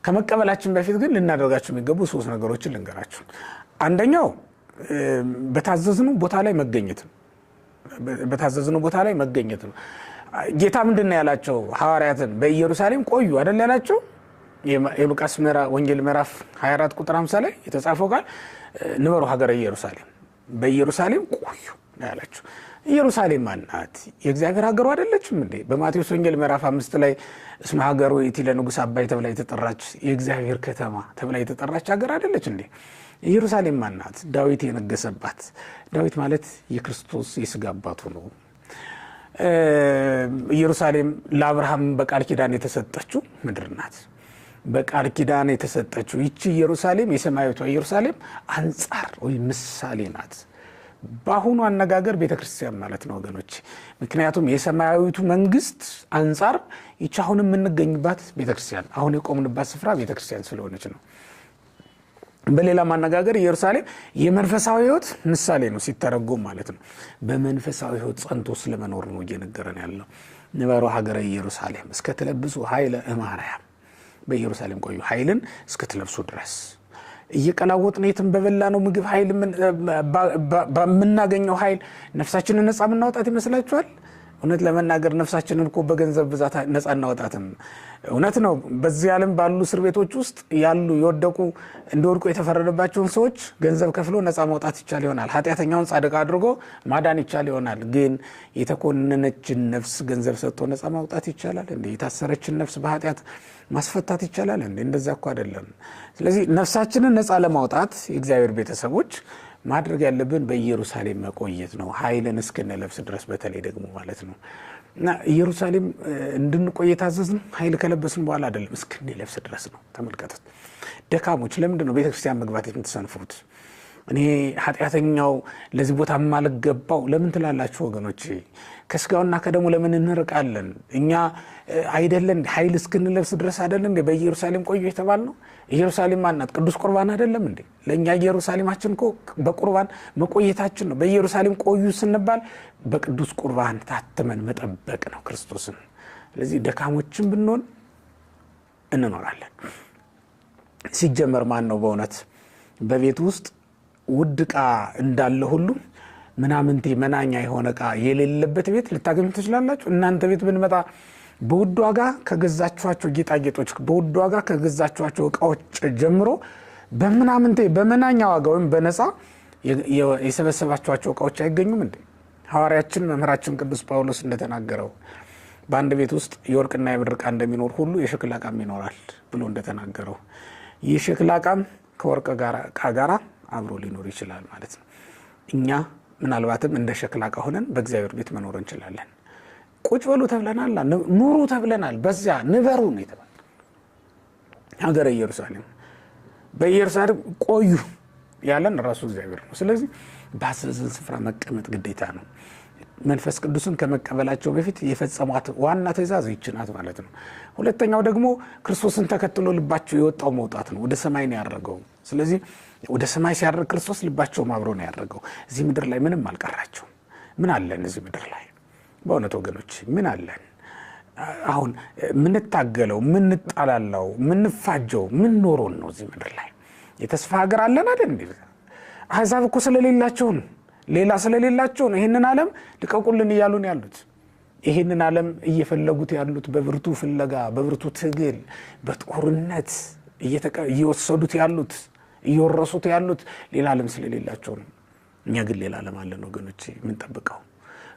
Speaker 1: ከመቀበላችን በፊት ግን ልናደርጋቸው የሚገቡ ሶስት ነገሮችን ልንገራችሁ። አንደኛው በታዘዝነው ቦታ ላይ መገኘት ነው። በታዘዝነው ቦታ ላይ መገኘት ነው። ጌታ ምንድነው ያላቸው ሐዋርያትን? በኢየሩሳሌም ቆዩ አይደል ያላቸው? የሉቃስ ወንጌል ምዕራፍ 24 ቁጥር 50 ላይ የተጻፈው ቃል ንበሩ ሀገረ ኢየሩሳሌም፣ በኢየሩሳሌም ቆዩ ያላቸው። ኢየሩሳሌም ማናት? የእግዚአብሔር ሀገሩ አይደለችም እንዴ? በማቴዎስ ወንጌል ምዕራፍ 5 ላይ እስመ ሀገሩ ይእቲ ለንጉሥ አባይ ተብላ የተጠራች የእግዚአብሔር ከተማ ተብላ የተጠራች ሀገር አይደለች እንዴ? ኢየሩሳሌም ማናት? ዳዊት የነገሰባት። ዳዊት ማለት የክርስቶስ የሥጋ አባቱ ነው። ኢየሩሳሌም ለአብርሃም በቃል ኪዳን የተሰጠችው ምድር ናት። በቃል ኪዳን የተሰጠችው ይቺ ኢየሩሳሌም የሰማያዊቷ ኢየሩሳሌም አንጻር ወይ ምሳሌ ናት። በአሁኑ አነጋገር ቤተክርስቲያን ማለት ነው ወገኖች። ምክንያቱም የሰማያዊቱ መንግስት አንጻር ይቺ አሁን የምንገኝባት ቤተክርስቲያን፣ አሁን የቆምንባት ስፍራ ቤተክርስቲያን ስለሆነች ነው። በሌላ ማነጋገር ኢየሩሳሌም የመንፈሳዊ ሕይወት ምሳሌ ነው ሲተረጎም ማለት ነው። በመንፈሳዊ ሕይወት ጸንቶ ስለመኖር ነው እየነገረን ያለው። ንበሩ ሀገረ ኢየሩሳሌም እስከትለብሱ ኃይለ እማርያም፣ በኢየሩሳሌም ቆዩ ኃይልን እስከትለብሱ ድረስ። እየቀላወጥን የትም በበላ ነው ምግብ ኃይል በምናገኘው ኃይል ነፍሳችንን ነፃ የምናወጣት ይመስላችኋል? እውነት ለመናገር ነፍሳችንን እኮ በገንዘብ ብዛት ነፃ እናወጣትም። እውነት ነው። በዚህ ዓለም ባሉ እስር ቤቶች ውስጥ ያሉ የወደቁ እንዲወድቁ የተፈረደባቸውን ሰዎች ገንዘብ ከፍሎ ነፃ ማውጣት ይቻል ይሆናል። ኃጢአተኛውን ጻድቅ አድርጎ ማዳን ይቻል ይሆናል። ግን የተኮነነችን ነፍስ ገንዘብ ሰጥቶ ነፃ ማውጣት ይቻላል እንዴ? የታሰረችን ነፍስ በኃጢአት ማስፈታት ይቻላል እንዴ? እንደዛ እኮ አይደለም። ስለዚህ ነፍሳችንን ነፃ ለማውጣት የእግዚአብሔር ቤተሰቦች ማድረግ ያለብን በኢየሩሳሌም መቆየት ነው፣ ኃይልን እስክንለብስ ድረስ በተለይ ደግሞ ማለት ነው። እና ኢየሩሳሌም እንድንቆይ ታዘዝን ኃይል ከለበስን በኋላ አይደለም እስክንለብስ ድረስ ነው። ተመልከቱት። ደካሞች ለምንድን ነው ቤተክርስቲያን መግባት የምትሰንፉት? እኔ ኃጢአተኛው ለዚህ ቦታ ማልገባው ለምን ትላላችሁ ወገኖች? ከስጋውና ከደሙ ለምን እንርቃለን? እኛ አይደለን ኃይል እስክንለብስ ድረስ አይደለም እንዴ በኢየሩሳሌም ቆዩ የተባልነው? ኢየሩሳሌም ማናት? ቅዱስ ቁርባን አይደለም እንዴ? ለኛ ኢየሩሳሌማችን እኮ በቁርባን መቆየታችን ነው። በኢየሩሳሌም ቆዩ ስንባል በቅዱስ ቁርባን ታተመን መጠበቅ ነው ክርስቶስን። ስለዚህ ደካሞችን ብንሆን እንኖራለን። ሲጀመር ማን ነው በእውነት በቤት ውስጥ ውድ ዕቃ እንዳለ ሁሉ ምናምንቴ መናኛ የሆነ ዕቃ የሌለበት ቤት ልታገኙ ትችላላችሁ? እናንተ ቤት ብንመጣ በውድ ዋጋ ከገዛችኋቸው ጌጣጌጦች፣ በውድ ዋጋ ከገዛችኋቸው ዕቃዎች ጀምሮ በምናምንቴ በመናኛ ዋጋ ወይም በነፃ የሰበሰባችኋቸው ዕቃዎች አይገኙም እንዴ? ሐዋርያችን መምህራችን ቅዱስ ጳውሎስ እንደተናገረው በአንድ ቤት ውስጥ የወርቅና የብር ዕቃ እንደሚኖር ሁሉ የሸክላ ዕቃም ይኖራል ብሎ እንደተናገረው ይህ ሸክላ ዕቃም ከወርቅ ዕቃ ጋራ አብሮ ሊኖር ይችላል ማለት ነው። እኛ ምናልባትም እንደ ሸክላ ዕቃ ሆነን በእግዚአብሔር ቤት መኖር እንችላለን። ቁጭ በሉ ተብለናል፣ ኑሩ ተብለናል። በዚያ ንበሩ ነው የተባለ ሀገረ ኢየሩሳሌም። በኢየሩሳሌም ቆዩ ያለን ራሱ እግዚአብሔር ነው። ስለዚህ ባዘዘን ስፍራ መቀመጥ ግዴታ ነው። መንፈስ ቅዱስን ከመቀበላቸው በፊት የፈጸሟት ዋና ትእዛዝ ይህች ናት ማለት ነው። ሁለተኛው ደግሞ ክርስቶስን ተከትሎ ልባቸው የወጣው መውጣት ነው። ወደ ሰማይ ነው ያደረገው። ስለዚህ ወደ ሰማይ ሲያደርግ ክርስቶስ ልባቸው አብሮ ነው ያደረገው። እዚህ ምድር ላይ ምንም አልቀራቸው። ምን አለን እዚህ ምድር ላይ? በእውነት ወገኖች ምን አለን? አሁን ምንታገለው፣ ምንጣላላው፣ ምንፋጀው ምን ኖሮን ነው እዚህ ምድር ላይ? የተስፋ ሀገር አለን አይደል እንዴ? አሕዛብ እኮ ስለሌላቸው ነው፣ ሌላ ስለሌላቸው ነው ይሄንን ዓለም ልቀቁልን እያሉን ያሉት። ይሄንን ዓለም እየፈለጉት ያሉት በብርቱ ፍለጋ፣ በብርቱ ትግል፣ በጦርነት እየወሰዱት ያሉት እየወረሱት ያሉት ሌላ ዓለም ስለሌላቸው ነው። እኛ ግን ሌላ ዓለም አለን ወገኖች። ምን ጠብቀው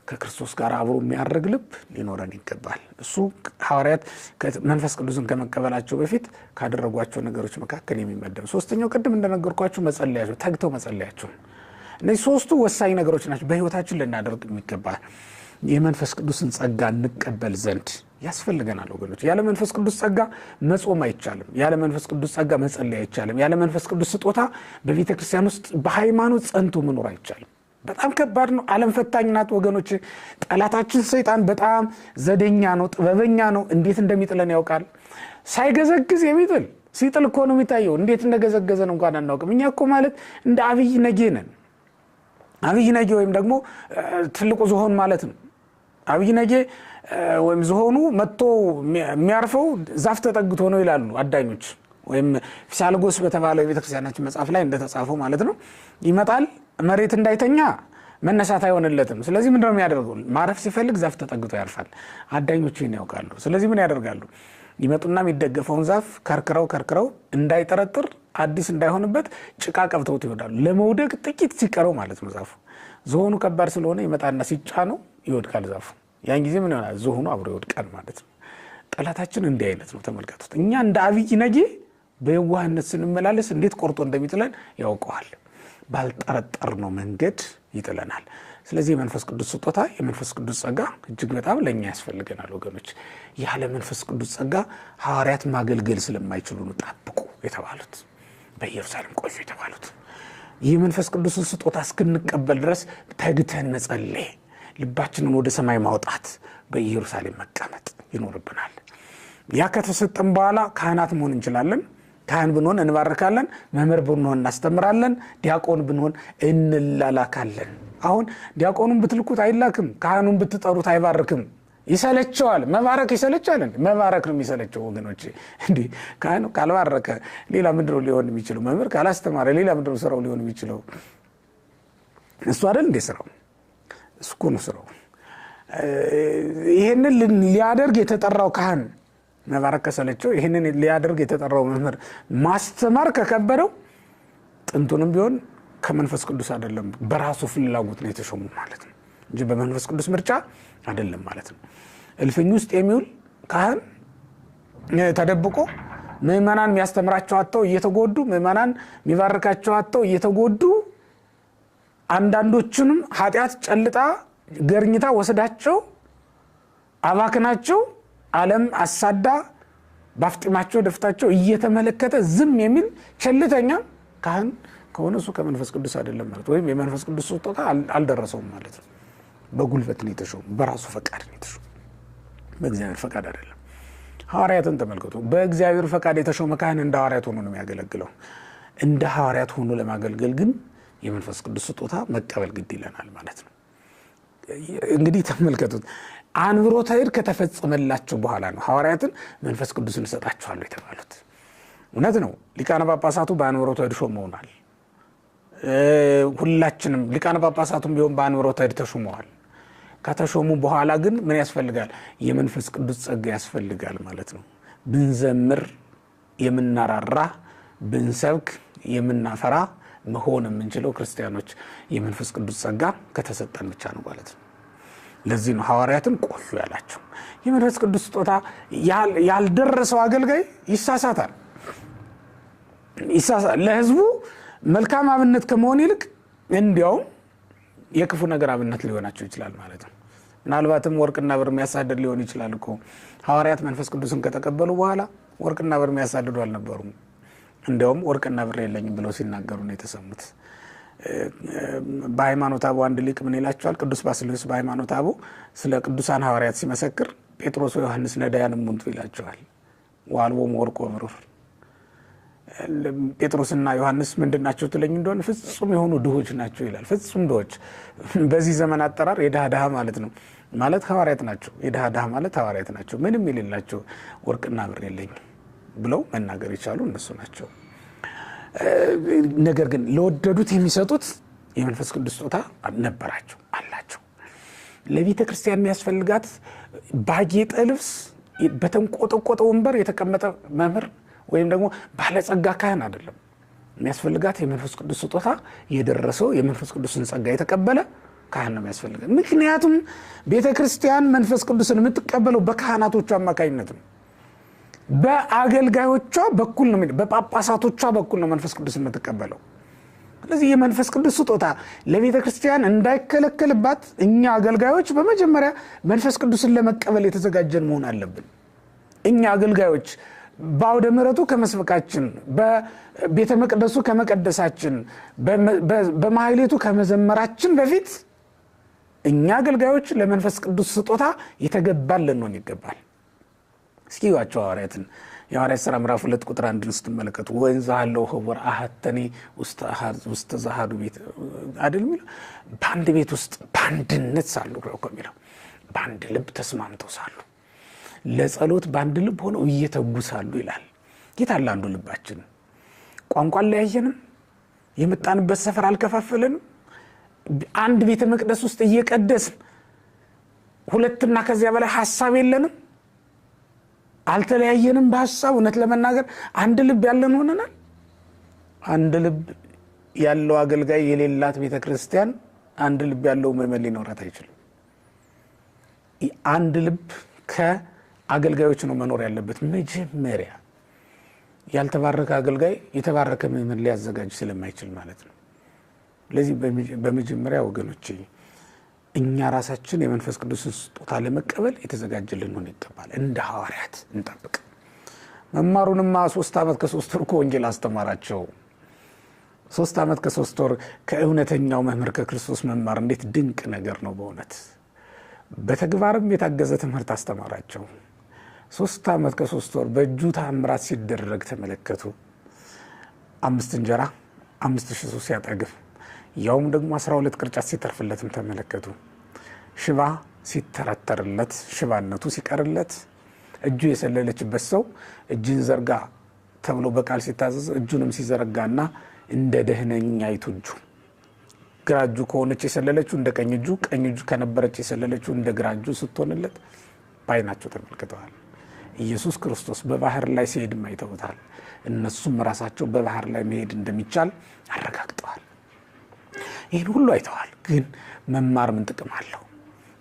Speaker 1: ከክርስቶስ ጋር አብሮ የሚያደርግ ልብ ሊኖረን ይገባል። እሱ ሐዋርያት መንፈስ ቅዱስን ከመቀበላቸው በፊት ካደረጓቸው ነገሮች መካከል የሚመደብ። ሶስተኛው ቅድም እንደነገርኳችሁ መጸለያቸው፣ ተግተው መጸለያቸው። እነዚህ ሶስቱ ወሳኝ ነገሮች ናቸው በህይወታችን ልናደርግ የሚገባ። የመንፈስ ቅዱስን ጸጋ እንቀበል ዘንድ ያስፈልገናል ወገኖች። ያለ መንፈስ ቅዱስ ጸጋ መጾም አይቻልም። ያለ መንፈስ ቅዱስ ጸጋ መጸለይ አይቻልም። ያለ መንፈስ ቅዱስ ስጦታ በቤተ ክርስቲያን ውስጥ በሃይማኖት ጸንቶ መኖር አይቻልም። በጣም ከባድ ነው። ዓለም ፈታኝ ናት ወገኖች። ጠላታችን ሰይጣን በጣም ዘደኛ ነው፣ ጥበበኛ ነው። እንዴት እንደሚጥለን ያውቃል። ሳይገዘግዝ የሚጥል ሲጥል እኮ ነው የሚታየው። እንዴት እንደገዘገዘን እንኳን አናውቅም። እኛ እኮ ማለት እንደ አብይ ነጌ ነን። አብይ ነጌ ወይም ደግሞ ትልቁ ዝሆን ማለት ነው። አብይ ነጌ ወይም ዝሆኑ መጥቶ የሚያርፈው ዛፍ ተጠግቶ ነው ይላሉ አዳኞች። ወይም ፊሳልጎስ በተባለው የቤተክርስቲያናችን መጽሐፍ ላይ እንደተጻፈው ማለት ነው። ይመጣል መሬት እንዳይተኛ መነሳት አይሆንለትም። ስለዚህ ምንድነው የሚያደርገው? ማረፍ ሲፈልግ ዛፍ ተጠግቶ ያርፋል። አዳኞች ይህን ያውቃሉ። ስለዚህ ምን ያደርጋሉ? ይመጡና የሚደገፈውን ዛፍ ከርክረው እንዳይጠረጥር አዲስ እንዳይሆንበት ጭቃ ቀብተውት ይወዳሉ። ለመውደቅ ጥቂት ሲቀረው ማለት ነው ዛፉ። ዝሆኑ ከባድ ስለሆነ ይመጣና ሲጫነው ይወድቃል ዛፉ። ያን ጊዜ ምን ይሆናል? ዝሆኑ አብሮ ይወድቃል ማለት ነው። ጠላታችን እንዲህ አይነት ነው። ተመልከቱት። እኛ እንደ አብይ ነጌ በየዋህነት ስንመላለስ እንዴት ቆርጦ እንደሚጥለን ያውቀዋል። ባልጠረጠርነው መንገድ ይጥለናል። ስለዚህ የመንፈስ ቅዱስ ስጦታ የመንፈስ ቅዱስ ጸጋ እጅግ በጣም ለኛ ያስፈልገናል ወገኖች። ያለ መንፈስ ቅዱስ ጸጋ ሐዋርያት ማገልገል ስለማይችሉ ነው ጠብቁ የተባሉት፣ በኢየሩሳሌም ቆዩ የተባሉት። ይህ መንፈስ ቅዱስ ስጦታ እስክንቀበል ድረስ ተግተን መጸለይ፣ ልባችንን ወደ ሰማይ ማውጣት፣ በኢየሩሳሌም መቀመጥ ይኖርብናል። ያ ከተሰጠን በኋላ ካህናት መሆን እንችላለን። ካህን ብንሆን እንባርካለን፣ መምህር ብንሆን እናስተምራለን፣ ዲያቆን ብንሆን እንላላካለን። አሁን ዲያቆኑን ብትልኩት አይላክም፣ ካህኑን ብትጠሩት አይባርክም። ይሰለቸዋል። መባረክ ይሰለቻል። መባረክ ነው የሚሰለቸው ወገኖች። እንዴ ካህኑ ካልባረከ ሌላ ምንድነው ሊሆን የሚችለው? መምህር ካላስተማረ ሌላ ምንድነው ስራው ሊሆን የሚችለው? እሱ አይደል እንደ ስራው? እሱ እኮ ነው ስራው። ይሄንን ሊያደርግ የተጠራው ካህን መባረክ ከሰለቸው፣ ይሄንን ሊያደርግ የተጠራው መምህር ማስተማር ከከበደው ጥንቱንም ቢሆን ከመንፈስ ቅዱስ አይደለም፣ በራሱ ፍላጎት ነው የተሾሙ ማለት ነው እንጂ በመንፈስ ቅዱስ ምርጫ አይደለም ማለት ነው። እልፍኝ ውስጥ የሚውል ካህን ተደብቆ ምዕመናን የሚያስተምራቸው አጥተው እየተጎዱ፣ ምዕመናን የሚባርካቸው አጥተው እየተጎዱ፣ አንዳንዶቹንም ኃጢአት ጨልጣ ገርኝታ ወስዳቸው አባክናቸው ዓለም አሳዳ ባፍጢማቸው ደፍታቸው እየተመለከተ ዝም የሚል ቸልተኛ ካህን ከሆነ እሱ ከመንፈስ ቅዱስ አይደለም ማለት፣ ወይም የመንፈስ ቅዱስ ስጦታ አልደረሰውም ማለት ነው። በጉልበት ነው የተሾመ፣ በራሱ ፈቃድ ነው የተሾመ፣ በእግዚአብሔር ፈቃድ አይደለም። ሐዋርያትን ተመልከቱ። በእግዚአብሔር ፈቃድ የተሾመ ካህን እንደ ሐዋርያት ሆኖ ነው የሚያገለግለው። እንደ ሐዋርያት ሆኖ ለማገልገል ግን የመንፈስ ቅዱስ ስጦታ መቀበል ግድ ይለናል ማለት ነው። እንግዲህ ተመልከቱት። አንብሮተ እድ ከተፈጸመላቸው በኋላ ነው ሐዋርያትን መንፈስ ቅዱስን እንሰጣቸዋለሁ የተባሉት። እውነት ነው። ሊቃነ ጳጳሳቱ በአንብሮተ እድ ሾመውናል። ሁላችንም ሊቃነ ጳጳሳቱም ቢሆን በአንብሮተ እድ ተሾመዋል። ከተሾሙ በኋላ ግን ምን ያስፈልጋል? የመንፈስ ቅዱስ ጸጋ ያስፈልጋል ማለት ነው። ብንዘምር የምናራራ፣ ብንሰብክ የምናፈራ መሆን የምንችለው ክርስቲያኖች የመንፈስ ቅዱስ ጸጋ ከተሰጠን ብቻ ነው ማለት ነው። ለዚህ ነው ሐዋርያትን ቆዩ ያላቸው። የመንፈስ ቅዱስ ስጦታ ያልደረሰው አገልጋይ ይሳሳታል። ለሕዝቡ መልካም አብነት ከመሆን ይልቅ እንዲያውም የክፉ ነገር አብነት ሊሆናቸው ይችላል ማለት ነው። ምናልባትም ወርቅና ብር የሚያሳድድ ሊሆን ይችላል እኮ። ሐዋርያት መንፈስ ቅዱስን ከተቀበሉ በኋላ ወርቅና ብር የሚያሳድዱ አልነበሩም። እንዲያውም ወርቅና ብር የለኝም ብለው ሲናገሩ ነው የተሰሙት። በሃይማኖተ አበው አንድ ሊቅ ምን ይላቸዋል? ቅዱስ ባስልዮስ በሃይማኖተ አበው ስለ ቅዱሳን ሐዋርያት ሲመሰክር ጴጥሮስ ወዮሐንስ ነዳያን እሙንቱ ይላቸዋል። ወአልቦሙ ወርቅ ወብሩር። ጴጥሮስና ዮሐንስ ምንድናቸው ትለኝ እንደሆነ ፍጹም የሆኑ ድሆች ናቸው ይላል። ፍጹም ድሆች በዚህ ዘመን አጠራር የድሃ ማለት ነው። ማለት ሐዋርያት ናቸው። የድሃ ማለት ሐዋርያት ናቸው። ምንም የሌላቸው ወርቅና ብር የለኝም ብለው መናገር ይቻሉ እነሱ ናቸው። ነገር ግን ለወደዱት የሚሰጡት የመንፈስ ቅዱስ ስጦታ ነበራቸው አላቸው። ለቤተ ክርስቲያን የሚያስፈልጋት ባጌጠ ልብስ፣ በተንቆጠቆጠ ወንበር የተቀመጠ መምህር ወይም ደግሞ ባለጸጋ ካህን አይደለም የሚያስፈልጋት። የመንፈስ ቅዱስ ስጦታ የደረሰው የመንፈስ ቅዱስን ጸጋ የተቀበለ ካህን ነው የሚያስፈልጋት። ምክንያቱም ቤተ ክርስቲያን መንፈስ ቅዱስን የምትቀበለው በካህናቶቹ አማካኝነት ነው። በአገልጋዮቿ በኩል ነው፣ በጳጳሳቶቿ በኩል ነው መንፈስ ቅዱስ የምትቀበለው። ስለዚህ የመንፈስ ቅዱስ ስጦታ ለቤተ ክርስቲያን እንዳይከለከልባት እኛ አገልጋዮች በመጀመሪያ መንፈስ ቅዱስን ለመቀበል የተዘጋጀን መሆን አለብን። እኛ አገልጋዮች በአውደ ምሕረቱ ከመስበካችን፣ በቤተ መቅደሱ ከመቀደሳችን፣ በማህሌቱ ከመዘመራችን በፊት እኛ አገልጋዮች ለመንፈስ ቅዱስ ስጦታ የተገባን ልንሆን ይገባል። እስኪ ዋቸው ሐዋርያትን የሐዋርያት ሥራ ምዕራፍ 2 ቁጥር 1 ስትመለከቱ ወንዛለው ኅቡር አሐተኒ ውስተ ዘአሐዱ ቤት አይደል የሚለው? በአንድ ቤት ውስጥ በአንድነት ሳሉ ነው የሚለው። በአንድ ልብ ተስማምተው ሳሉ ለጸሎት በአንድ ልብ ሆነው እየተጉ ሳሉ ይላል። የታለ አንዱ ልባችን? ቋንቋ አለያየንም፣ የመጣንበት ሰፈር አልከፋፈለንም፣ አንድ ቤተ መቅደስ ውስጥ እየቀደስን ሁለትና ከዚያ በላይ ሐሳብ የለንም፣ አልተለያየንም በሐሳብ። እውነት ለመናገር አንድ ልብ ያለን ሆነናል። አንድ ልብ ያለው አገልጋይ የሌላት ቤተክርስቲያን አንድ ልብ ያለው ምዕመን ሊኖራት አይችልም። አንድ ልብ ከአገልጋዮች ነው መኖር ያለበት መጀመሪያ። ያልተባረከ አገልጋይ የተባረከ ምዕመን ሊያዘጋጅ ስለማይችል ማለት ነው። ለዚህ በመጀመሪያ ወገኖቼ እኛ ራሳችን የመንፈስ ቅዱስ ስጦታ ለመቀበል የተዘጋጀልን ሆነ ይገባል። እንደ ሐዋርያት እንጠብቅ። መማሩንማ 3 ዓመት ከ3 ወር ወንጌል አስተማራቸው። 3 ዓመት ከ3 ወር ከእውነተኛው መምህር ከክርስቶስ መማር እንዴት ድንቅ ነገር ነው በእውነት። በተግባርም የታገዘ ትምህርት አስተማራቸው። 3 ዓመት ከ3 ወር በእጁ ተአምራት ሲደረግ ተመለከቱ። 5 እንጀራ 5000 ሰው ሲያጠግብ፣ ያውም ደግሞ 12 ቅርጫት ሲተርፍለትም ተመለከቱ። ሽባ ሲተረተርለት፣ ሽባነቱ ሲቀርለት፣ እጁ የሰለለችበት ሰው እጅን ዘርጋ ተብሎ በቃል ሲታዘዝ እጁንም ሲዘረጋና እንደ ደህነኛይቱ እጁ ግራ እጁ ከሆነች የሰለለችው እንደ ቀኝ እጁ፣ ቀኝ እጁ ከነበረች የሰለለችው እንደ ግራ እጁ ስትሆንለት ባይናቸው ተመልክተዋል። ኢየሱስ ክርስቶስ በባህር ላይ ሲሄድም አይተውታል። እነሱም ራሳቸው በባህር ላይ መሄድ እንደሚቻል አረጋግጠዋል። ይህን ሁሉ አይተዋል። ግን መማር ምን ጥቅም አለው?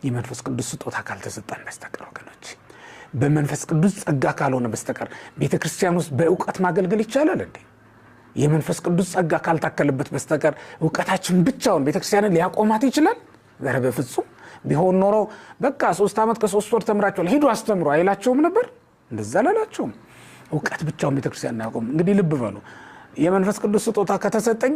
Speaker 1: የመንፈስ ቅዱስ ስጦታ ካልተሰጠን በስተቀር ወገኖች፣ በመንፈስ ቅዱስ ጸጋ ካልሆነ በስተቀር ቤተክርስቲያን ውስጥ በእውቀት ማገልገል ይቻላል እንዴ? የመንፈስ ቅዱስ ጸጋ ካልታከለበት በስተቀር እውቀታችን ብቻውን ቤተክርስቲያንን ሊያቆማት ይችላል? ዛሬ በፍጹም። ቢሆን ኖሮ በቃ 3 ዓመት ከ3 ወር ተምራችኋል ሂዱ አስተምሩ አይላቸውም ነበር? እንደዛ አላላቸውም። እውቀት ብቻውን ቤተክርስቲያንን አያቆም። እንግዲህ ልብ በሉ፣ የመንፈስ ቅዱስ ስጦታ ከተሰጠኝ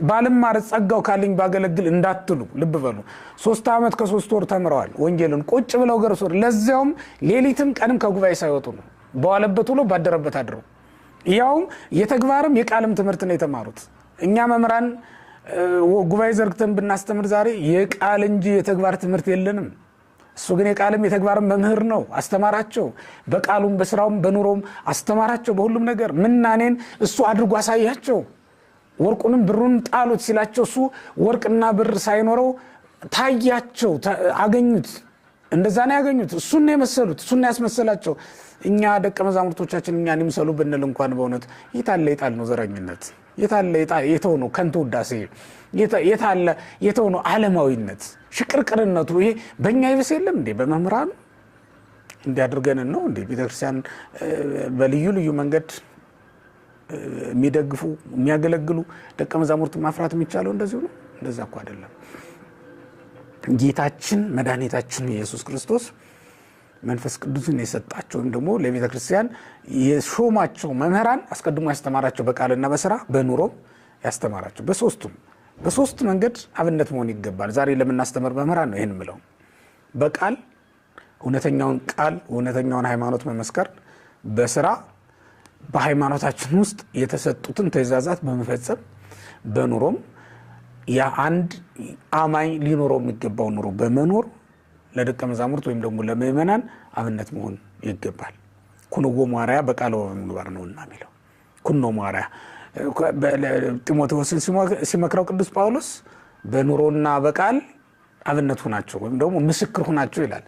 Speaker 1: ባልማር ጸጋው ካለኝ ባገለግል እንዳትሉ ልብ በሉ። 3 ዓመት ከ3 ወር ተምረዋል ወንጌልን ቁጭ ብለው ገርሶ፣ ለዚያውም ሌሊትም ቀንም ከጉባኤ ሳይወጡ ነው። በዋለበት ውሎ ባደረበት አድረው፣ ያውም የተግባርም የቃልም ትምህርት ነው የተማሩት። እኛ መምህራን ጉባኤ ዘርግተን ብናስተምር ዛሬ የቃል እንጂ የተግባር ትምህርት የለንም። እሱ ግን የቃልም የተግባርም መምህር ነው። አስተማራቸው። በቃሉም በስራውም በኑሮም አስተማራቸው። በሁሉም ነገር ምናኔን እሱ አድርጎ አሳያቸው። ወርቁንም ብሩን ጣሉት ሲላቸው እሱ ወርቅና ብር ሳይኖረው ታያቸው፣ አገኙት። እንደዛ ነው ያገኙት። እሱን ነው የመሰሉት፣ እሱን ነው ያስመሰላቸው። እኛ ደቀ መዛሙርቶቻችን እኛን ይምሰሉ ብንል እንኳን በእውነት የታለ የጣል ነው ዘረኝነት? የታለ የተው ነው ከንቱ ውዳሴ? የታለ የተው ነው ዓለማዊነት፣ ሽቅርቅርነቱ? ይሄ በእኛ ይብስ የለም እንዴ? በመምህራኑ እንዲያደርገን ነው እንዴ? ቤተክርስቲያን በልዩ ልዩ መንገድ የሚደግፉ የሚያገለግሉ ደቀ መዛሙርት ማፍራት የሚቻለው እንደዚሁ ነው? እንደዛ እኮ አይደለም። ጌታችን መድኃኒታችን ኢየሱስ ክርስቶስ መንፈስ ቅዱስን የሰጣቸውም ደግሞ ለቤተ ክርስቲያን የሾማቸው መምህራን አስቀድሞ ያስተማራቸው በቃልና በስራ በኑሮም ያስተማራቸው በሶስት መንገድ አብነት መሆን ይገባል። ዛሬ ለምናስተምር መምህራን ነው ይሄን ምለው። በቃል እውነተኛውን ቃል እውነተኛውን ሃይማኖት መመስከር፣ በስራ በሃይማኖታችን ውስጥ የተሰጡትን ትእዛዛት በመፈጸም፣ በኑሮም ያ አንድ አማኝ ሊኖረው የሚገባው ኑሮ በመኖር ለደቀ መዛሙርት ወይም ደግሞ ለምእመናን አብነት መሆን ይገባል። ኩኖ ሞአርያ በቃል ወበምግባር ነውና የሚለው ኩኖ ሞአርያ ጢሞቴዎስን ሲመክረው ቅዱስ ጳውሎስ በኑሮና በቃል አብነት ሆናቸው ወይም ደግሞ ምስክር ሆናቸው ይላል።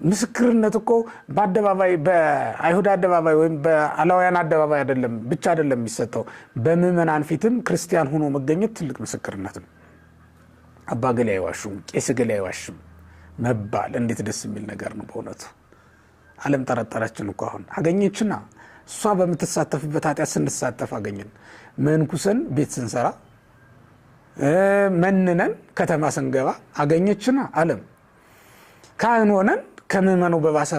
Speaker 1: ምስክርነት እኮ በአደባባይ በአይሁድ አደባባይ ወይም በአላውያን አደባባይ አይደለም ብቻ አይደለም የሚሰጠው፣ በምእመናን ፊትም ክርስቲያን ሆኖ መገኘት ትልቅ ምስክርነት ነው። አባ ገሌ አይዋሹም፣ ቄስ ገሌ አይዋሽም መባል እንዴት ደስ የሚል ነገር ነው በእውነቱ። ዓለም ጠረጠረችን እኮ አሁን አገኘችና እሷ በምትሳተፍበት ኃጢአት ስንሳተፍ አገኘን። መንኩሰን ቤት ስንሰራ መንነን ከተማ ስንገባ አገኘችና ዓለም። ካህን ሆነን ከምእመኑ በባሰ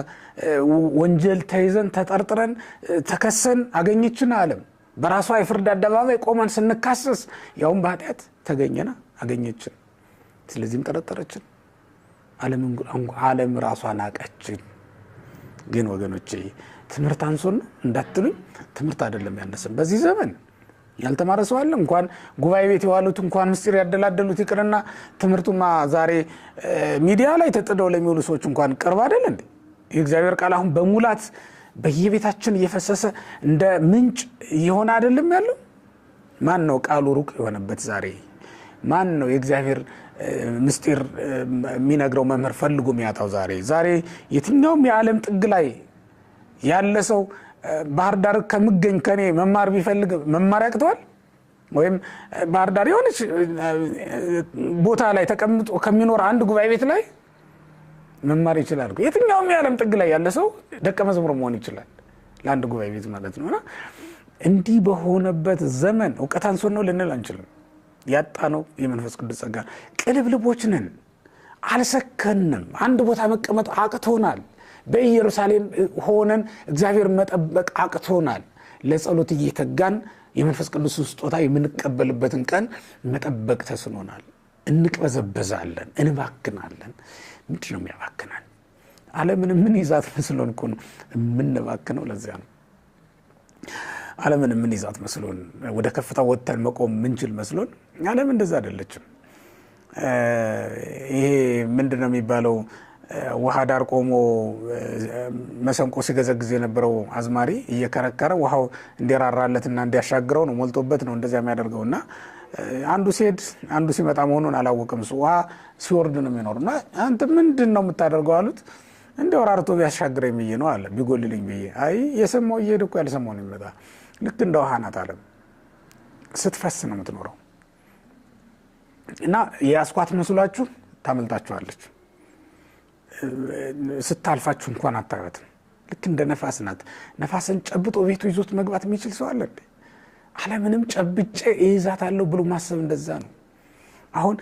Speaker 1: ወንጀል ተይዘን ተጠርጥረን ተከሰን አገኘችና ዓለም። በራሷ የፍርድ አደባባይ ቆመን ስንካሰስ ያውም በኃጢአት ተገኘና አገኘችን። ስለዚህም ጠረጠረችን። ዓለም ራሷን አቀችን። ግን ወገኖቼ ትምህርት አንሶን እንዳትሉኝ፣ ትምህርት አይደለም ያነሰን። በዚህ ዘመን ያልተማረ ሰው አለ? እንኳን ጉባኤ ቤት የዋሉት እንኳን ምስጢር ያደላደሉት ይቅርና ትምህርቱማ ዛሬ ሚዲያ ላይ ተጥደው ለሚውሉ ሰዎች እንኳን ቅርብ አይደል እንዴ? የእግዚአብሔር ቃል አሁን በሙላት በየቤታችን እየፈሰሰ እንደ ምንጭ ይሆን አይደለም ያለው? ማን ነው ቃሉ ሩቅ የሆነበት ዛሬ? ማን ነው የእግዚአብሔር ምስጢር የሚነግረው መምህር ፈልጎ የሚያጣው ዛሬ? ዛሬ የትኛውም የዓለም ጥግ ላይ ያለ ሰው ባህር ዳር ከምገኝ ከኔ መማር ቢፈልግ መማር ያቅተዋል? ወይም ባህር ዳር የሆነች ቦታ ላይ ተቀምጦ ከሚኖር አንድ ጉባኤ ቤት ላይ መማር ይችላል? የትኛውም የዓለም ጥግ ላይ ያለ ሰው ደቀ መዝሙር መሆን ይችላል ለአንድ ጉባኤ ቤት ማለት ነውና እንዲህ በሆነበት ዘመን ዕውቀት አንሶን ነው ልንል አንችልም። ያጣነው የመንፈስ ቅዱስ ጸጋ። ቅልብልቦች ነን፣ አልሰከንም። አንድ ቦታ መቀመጥ አቅቶናል። በኢየሩሳሌም ሆነን እግዚአብሔር መጠበቅ አቅቶናል። ለጸሎት እየተጋን የመንፈስ ቅዱስ ስጦታ የምንቀበልበትን ቀን መጠበቅ ተስኖናል። እንቅበዘበዛለን፣ እንባክናለን። ምንድን ነው የሚያባክናል? ዓለምን ምን ይዛት መስሎን እኮ ነው የምንባክነው። ለዚያ ነው ዓለምን ምን ይዛት መስሎን ወደ ከፍታ ወጥተን መቆም ምንችል መስሎን። ዓለም እንደዛ አይደለችም። ይሄ ምንድነው የሚባለው? ውሃ ዳር ቆሞ መሰንቆ ሲገዘግዝ የነበረው አዝማሪ እየከረከረ ውሃው እንዲራራለትና እንዲያሻግረው ነው፣ ሞልቶበት ነው እንደዛ የሚያደርገውና አንዱ ሲሄድ አንዱ ሲመጣ መሆኑን አላወቀም። ውሃ ሲወርድ ነው የሚኖርና አንተ ምንድነው የምታደርገው አሉት። እንደው ራርቶ ቢያሻግረኝ ብዬ ነው አለ፣ ቢጎልልኝ ብዬ። አይ የሰማው እየሄደ እኮ ያልሰማው ነው የሚመጣ። ልክ እንደ ውሃ ናት ዓለም፣ ስትፈስ ነው የምትኖረው። እና የአስኳት መስሏችሁ ታመልጣችኋለች። ስታልፋችሁ እንኳን አታዩትም። ልክ እንደ ነፋስ ናት። ነፋስን ጨብጦ ቤቱ ይዞት መግባት የሚችል ሰው አለ እንዴ? ዓለምንም ጨብጬ እይዛታለሁ ብሎ ማሰብ እንደዛ ነው። አሁን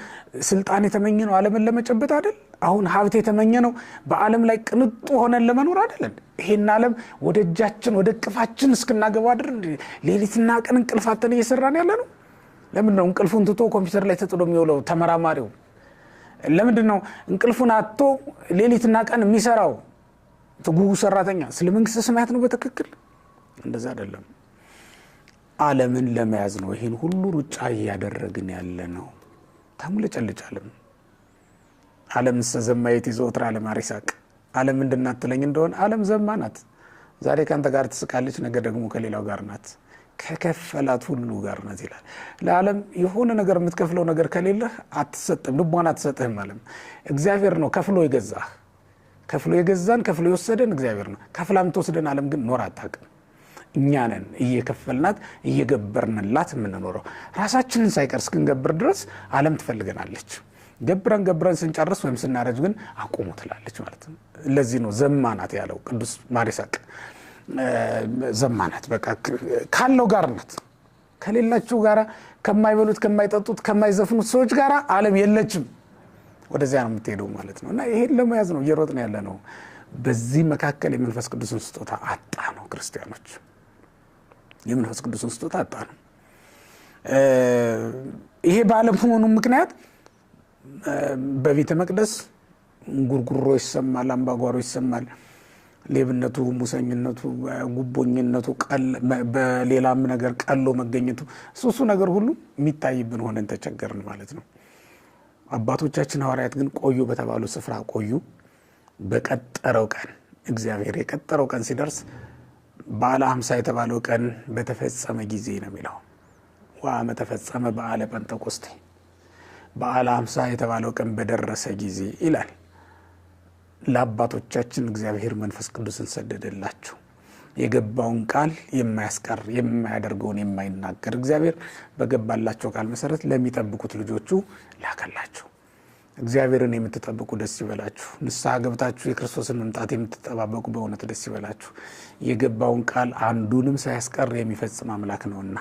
Speaker 1: ስልጣን የተመኘ ነው ዓለምን ለመጨበጥ አይደል? አሁን ሀብት የተመኘ ነው በዓለም ላይ ቅንጡ ሆነን ለመኖር አይደል? ይሄን ዓለም ወደ እጃችን ወደ ቅፋችን እስክናገባ አይደል ሌሊትና ቀን እንቅልፋተን እየሰራን ያለ ነው። ለምን ነው እንቅልፉን ትቶ ኮምፒውተር ላይ ተጥዶ የሚውለው ተመራማሪው? ለምንድን ነው እንቅልፉን አጥቶ ሌሊትና ቀን የሚሰራው ትጉህ ሰራተኛ? ስለ መንግስተ ሰማያት ነው በትክክል? እንደዛ አይደለም። ዓለምን ለመያዝ ነው ይሄን ሁሉ ሩጫ እያደረግን ያለ ነው። ተሙለጨልጫለም ዓለም ዘማየት ይዘውትር ዓለም አሪሳቅ። ዓለም እንድናትለኝ እንደሆነ ዓለም ዘማናት። ዛሬ ካንተ ጋር ትስቃለች፣ ነገ ደግሞ ከሌላው ጋር ናት፣ ከከፈላት ሁሉ ጋር ናት ይላል። ለዓለም የሆነ ነገር የምትከፍለው ነገር ከሌለህ አትሰጥም፣ ልቧን አትሰጥህም ማለት። እግዚአብሔር ነው ከፍሎ የገዛህ። ከፍሎ የገዛን ከፍሎ የወሰደን እግዚአብሔር ነው። ከፍላም ተወስደን ዓለም ግን ኖር አታውቅም። እኛ ነን እየከፈልናት እየገበርንላት የምንኖረው። ራሳችንን ሳይቀር እስክንገብር ድረስ ዓለም ትፈልገናለች። ገብረን ስንጨርስ ወይም ስናረጅ ግን አቁሙ ትላለች ማለት ነው። ለዚህ ነው ዘማናት ያለው ቅዱስ ማሪሳቅ። ዘማናት በቃ ካለው ጋር ናት። ከሌላችሁ ጋራ ከማይበሉት ከማይጠጡት ከማይዘፍኑት ሰዎች ጋራ ዓለም የለችም። ወደዚያ ነው የምትሄደው ማለት ነው። እና ይሄን ለመያዝ ነው እየሮጥን ያለ ነው። በዚህ መካከል የመንፈስ ቅዱስን ስጦታ አጣ ነው ክርስቲያኖች። የመንፈስ ቅዱስን ስጦታ አጣ ነው። ይሄ ባለመሆኑ ምክንያት በቤተ መቅደስ ጉርጉሮ ይሰማል፣ አምባጓሮ ይሰማል። ሌብነቱ፣ ሙሰኝነቱ፣ ጉቦኝነቱ፣ በሌላም ነገር ቀሎ መገኘቱ እሱ ነገር ሁሉ የሚታይብን ሆነን ተቸገርን ማለት ነው። አባቶቻችን ሐዋርያት ግን ቆዩ በተባሉ ስፍራ ቆዩ። በቀጠረው ቀን እግዚአብሔር የቀጠረው ቀን ሲደርስ በዓለ 50 የተባለው ቀን በተፈጸመ ጊዜ ነው የሚለው። ወአመ ተፈጸመ በዓለ ጴንጠቆስቴ፣ በዓለ 50 የተባለው ቀን በደረሰ ጊዜ ይላል። ለአባቶቻችን እግዚአብሔር መንፈስ ቅዱስን ሰደደላቸው። የገባውን ቃል የማያስቀር የማያደርገውን የማይናገር እግዚአብሔር በገባላቸው ቃል መሰረት ለሚጠብቁት ልጆቹ ላከላቸው። እግዚአብሔርን የምትጠብቁ ደስ ይበላችሁ። ንስሐ ገብታችሁ የክርስቶስን መምጣት የምትጠባበቁ በእውነት ደስ ይበላችሁ። የገባውን ቃል አንዱንም ሳያስቀር የሚፈጽም አምላክ ነውና።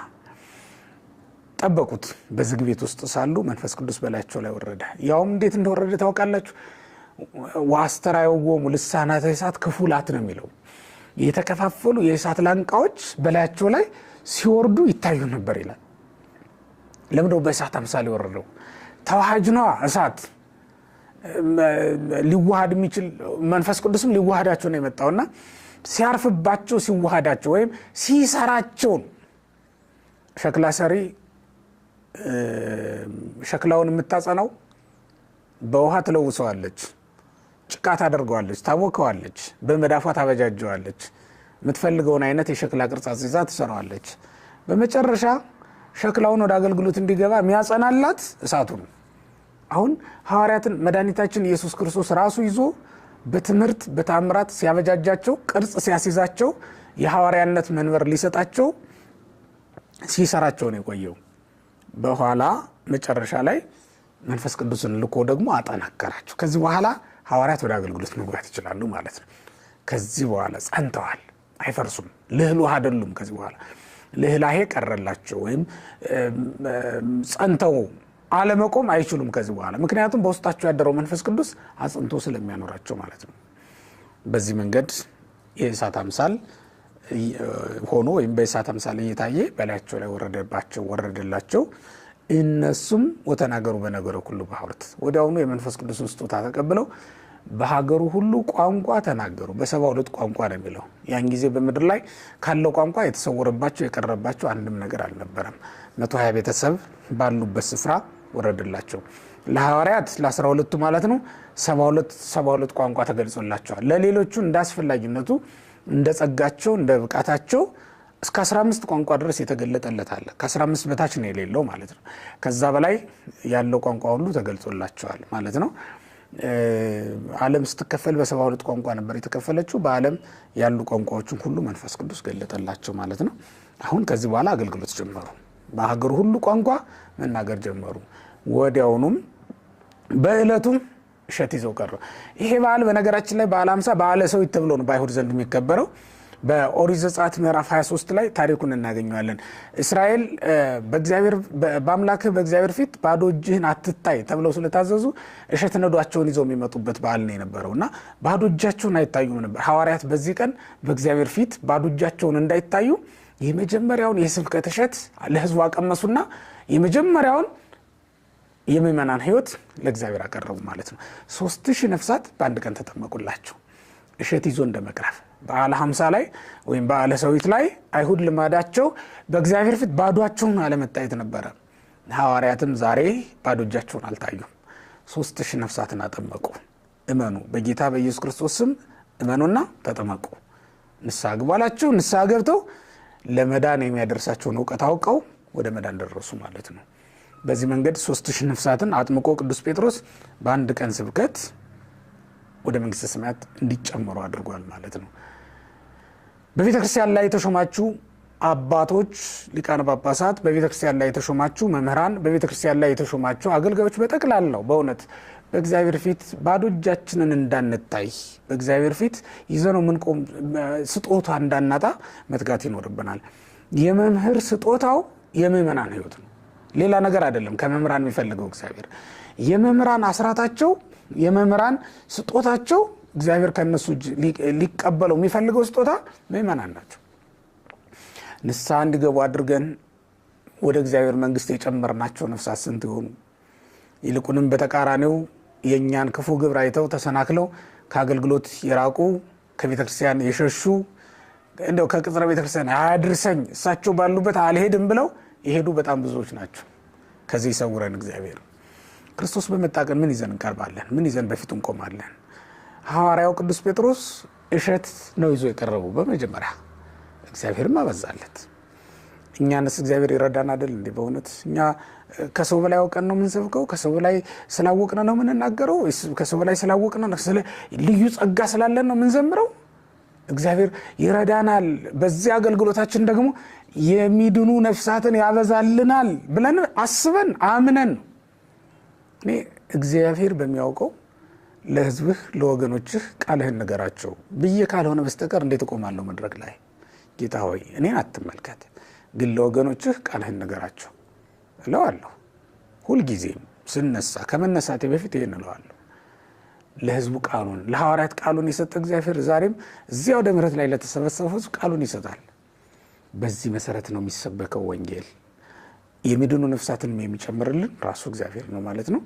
Speaker 1: ጠበቁት። በዝግ ቤት ውስጥ ሳሉ መንፈስ ቅዱስ በላያቸው ላይ ወረደ። ያውም እንዴት እንደወረደ ታውቃላችሁ? ወአስተርአዮሙ ልሳናተ እሳት ክፉላት ነው የሚለው። የተከፋፈሉ የእሳት ላንቃዎች በላያቸው ላይ ሲወርዱ ይታዩ ነበር ይላል። ለምን ነው በእሳት አምሳል የወረደው? ተዋሃጅ ነው እሳት ሊዋሃድ የሚችል መንፈስ ቅዱስም ሊዋሃዳቸው ነው የመጣውና ሲያርፍባቸው ሲዋሃዳቸው ወይም ሲሰራቸው ሸክላ ሰሪ ሸክላውን የምታጸናው በውሃ ትለውሰዋለች፣ ጭቃ ታደርገዋለች፣ ታቦከዋለች፣ በመዳፏ ታበጃጀዋለች፣ የምትፈልገውን አይነት የሸክላ ቅርጽ ይዛ ትሰራዋለች። በመጨረሻ ሸክላውን ወደ አገልግሎት እንዲገባ የሚያጸናላት እሳቱ ነው። አሁን ሐዋርያትን መድኃኒታችን ኢየሱስ ክርስቶስ ራሱ ይዞ በትምህርት በታምራት ሲያበጃጃቸው፣ ቅርጽ ሲያስይዛቸው፣ የሐዋርያነት መንበር ሊሰጣቸው ሲሰራቸው ነው የቆየው። በኋላ መጨረሻ ላይ መንፈስ ቅዱስን ልኮ ደግሞ አጠናከራቸው። ከዚህ በኋላ ሐዋርያት ወደ አገልግሎት መግባት ይችላሉ ማለት ነው። ከዚህ በኋላ ጸንተዋል፣ አይፈርሱም፣ ልህሉህ አይደሉም። ከዚህ በኋላ ልህላሄ ቀረላቸው ወይም ጸንተው አለመቆም አይችሉም ከዚህ በኋላ። ምክንያቱም በውስጣቸው ያደረው መንፈስ ቅዱስ አጽንቶ ስለሚያኖራቸው ማለት ነው። በዚህ መንገድ የእሳት አምሳል ሆኖ ወይም በእሳት አምሳል እየታየ በላያቸው ላይ ወረደላቸው። እነሱም ወተናገሩ በነገረ ሁሉ በሐውርት ወዲያውኑ የመንፈስ ቅዱስን ስጦታ ተቀብለው በሀገሩ ሁሉ ቋንቋ ተናገሩ። በ72 ቋንቋ ነው የሚለው። ያን ጊዜ በምድር ላይ ካለው ቋንቋ የተሰወረባቸው የቀረባቸው አንድም ነገር አልነበረም። 120 ቤተሰብ ባሉበት ስፍራ ወረደላቸው። ለሐዋርያት ለ12ቱ ማለት ነው 72 ቋንቋ ተገልጾላቸዋል። ለሌሎቹ እንዳስፈላጊነቱ እንደ ጸጋቸው እንደ ብቃታቸው እስከ 15 ቋንቋ ድረስ የተገለጠለት አለ። ከ15 በታች ነው የሌለው ማለት ነው። ከዛ በላይ ያለው ቋንቋ ሁሉ ተገልጾላቸዋል ማለት ነው። ዓለም ስትከፈል በ72 ቋንቋ ነበር የተከፈለችው። በዓለም ያሉ ቋንቋዎችን ሁሉ መንፈስ ቅዱስ ገለጠላቸው ማለት ነው። አሁን ከዚህ በኋላ አገልግሎት ጀመሩ። በሀገሩ ሁሉ ቋንቋ መናገር ጀመሩ። ወዲያውኑም በእለቱም እሸት ይዘው ቀሩ። ይሄ በዓል በነገራችን ላይ በዓለ ሃምሳ በዓለ ሰዊት ተብሎ ነው በአይሁድ ዘንድ የሚከበረው። በኦሪት ዘጸአት ምዕራፍ 23 ላይ ታሪኩን እናገኘዋለን። እስራኤል በአምላክህ በእግዚአብሔር ፊት ባዶ እጅህን አትታይ ተብለው ስለታዘዙ እሸት ነዷቸውን ይዘው የሚመጡበት በዓል ነው የነበረው እና ባዶ እጃቸውን አይታዩም ነበር። ሐዋርያት በዚህ ቀን በእግዚአብሔር ፊት ባዶ እጃቸውን እንዳይታዩ የመጀመሪያውን የስብከት እሸት ለሕዝቡ አቀመሱና የመጀመሪያውን የምእመናን ሕይወት ለእግዚአብሔር አቀረቡ ማለት ነው። 3000 ነፍሳት በአንድ ቀን ተጠመቁላቸው። እሸት ይዞ እንደመቅረፍ በዓለ ሃምሳ ላይ ወይም በዓለ ሰዊት ላይ አይሁድ ልማዳቸው በእግዚአብሔር ፊት ባዶአቸውን አለመታየት ነበረ። ሐዋርያትም ዛሬ ባዶ እጃቸውን አልታዩም። 3000 ነፍሳትን አጠመቁ። እመኑ፣ በጌታ በኢየሱስ ክርስቶስ ስም እመኑና ተጠመቁ፣ ንስሐ ግቡ አላቸው። ንስሐ ገብተው ለመዳን የሚያደርሳቸውን እውቀት አውቀው ወደ መዳን ደረሱ ማለት ነው። በዚህ መንገድ 3000 ነፍሳትን አጥምቆ ቅዱስ ጴጥሮስ በአንድ ቀን ስብከት ወደ መንግስተ ሰማያት እንዲጨመሩ አድርጓል ማለት ነው። በቤተ ክርስቲያን ላይ የተሾማችሁ አባቶች፣ ሊቃነ ጳጳሳት፣ በቤተ ክርስቲያን ላይ የተሾማችሁ መምህራን፣ በቤተ ክርስቲያን ላይ የተሾማችሁ አገልጋዮች በጠቅላላው በእውነት በእግዚአብሔር ፊት ባዶ እጃችንን እንዳንታይ በእግዚአብሔር ፊት ይዘነው ምን ቆም ስጦታ እንዳናጣ መትጋት ይኖርብናል። የመምህር ስጦታው የምእመናን ሕይወት ነው፣ ሌላ ነገር አይደለም። ከመምህራን የሚፈልገው እግዚአብሔር የመምህራን አስራታቸው የመምህራን ስጦታቸው እግዚአብሔር ከነሱ ሊቀበለው የሚፈልገው ስጦታ ምእመናን ናቸው። ንስሐ እንዲገቡ አድርገን ወደ እግዚአብሔር መንግስት የጨመርናቸው ነፍሳት ስንት ይሆኑ? ይልቁንም በተቃራኒው የእኛን ክፉ ግብር አይተው ተሰናክለው ከአገልግሎት የራቁ ከቤተክርስቲያን የሸሹ እንደው ከቅጽረ ቤተክርስቲያን አያድርሰኝ እሳቸው ባሉበት አልሄድም ብለው የሄዱ በጣም ብዙዎች ናቸው። ከዚህ ይሰውረን እግዚአብሔር። ክርስቶስ በመጣ ቀን ምን ይዘን እንቀርባለን? ምን ይዘን በፊቱ እንቆማለን? ሐዋርያው ቅዱስ ጴጥሮስ እሸት ነው ይዞ የቀረበው። በመጀመሪያ እግዚአብሔርም አበዛለት። እኛንስ እግዚአብሔር ይረዳን አይደል እንዴ? በእውነት እኛ ከሰው በላይ አውቀን ነው የምንሰብከው? ከሰው በላይ ስላወቅን ነው የምንናገረው? ከሰው በላይ ስላወቅን ነው ልዩ ጸጋ ስላለን ነው የምንዘምረው? እግዚአብሔር ይረዳናል፣ በዚህ አገልግሎታችን ደግሞ የሚድኑ ነፍሳትን ያበዛልናል ብለን አስበን አምነን እኔ እግዚአብሔር በሚያውቀው ለሕዝብህ ለወገኖችህ ቃልህን ንገራቸው ብዬ ካልሆነ በስተቀር እንዴት እቆማለሁ መድረክ ላይ? ጌታ ሆይ እኔን አትመልከት፣ ግን ለወገኖችህ ቃልህን ንገራቸው እለዋለሁ። ሁልጊዜም ስነሳ ከመነሳቴ በፊት ይሄን እለዋለሁ። ለሕዝቡ ቃሉን ለሐዋርያት ቃሉን የሰጠ እግዚአብሔር ዛሬም እዚያ ወደ ምሕረት ላይ ለተሰበሰበው ሕዝብ ቃሉን ይሰጣል። በዚህ መሰረት ነው የሚሰበከው ወንጌል። የሚድኑ ነፍሳትን የሚጨምርልን ራሱ እግዚአብሔር ነው ማለት ነው።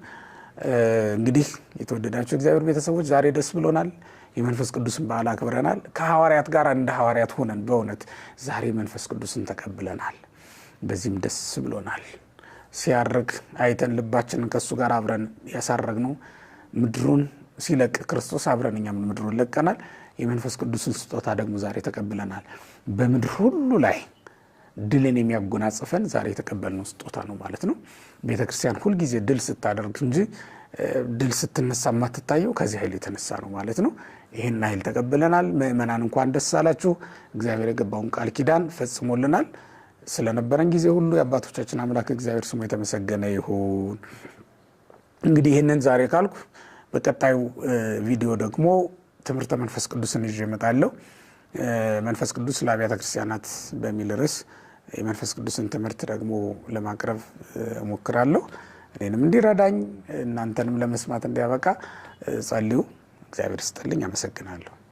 Speaker 1: እንግዲህ የተወደዳችሁ እግዚአብሔር ቤተሰቦች ዛሬ ደስ ብሎናል። የመንፈስ ቅዱስን በዓል አክብረናል። ከሐዋርያት ጋር እንደ ሐዋርያት ሆነን በእውነት ዛሬ መንፈስ ቅዱስን ተቀብለናል። በዚህም ደስ ብሎናል። ሲያርግ አይተን ልባችንን ከሱ ጋር አብረን ያሳረግነው ምድሩን ሲለቅ ክርስቶስ አብረን እኛም ምድሩን ለቀናል። የመንፈስ ቅዱስን ስጦታ ደግሞ ዛሬ ተቀብለናል። በምድር ሁሉ ላይ ድልን የሚያጎናጽፈን ዛሬ የተቀበልነው ስጦታ ነው ማለት ነው። ቤተክርስቲያን ሁሉ ጊዜ ድል ስታደርግ እንጂ ድል ስትነሳ ማትታየው ከዚህ ኃይል የተነሳ ነው ማለት ነው። ይሄን ኃይል ተቀብለናል። ምእመናን እንኳን ደስ አላችሁ። እግዚአብሔር የገባውን ቃል ኪዳን ፈጽሞልናል። ስለነበረን ጊዜ ሁሉ የአባቶቻችን አምላክ እግዚአብሔር ስሙ የተመሰገነ ይሁን። እንግዲህ ይሄንን ዛሬ ካልኩ በቀጣዩ ቪዲዮ ደግሞ ትምህርተ መንፈስ ቅዱስን ይዤ እመጣለሁ። መንፈስ ቅዱስ ለአብያተ ክርስቲያናት በሚል ርዕስ የመንፈስ ቅዱስን ትምህርት ደግሞ ለማቅረብ እሞክራለሁ። እኔንም እንዲረዳኝ እናንተንም ለመስማት እንዲያበቃ ጸልዩ። እግዚአብሔር ይስጥልኝ። አመሰግናለሁ።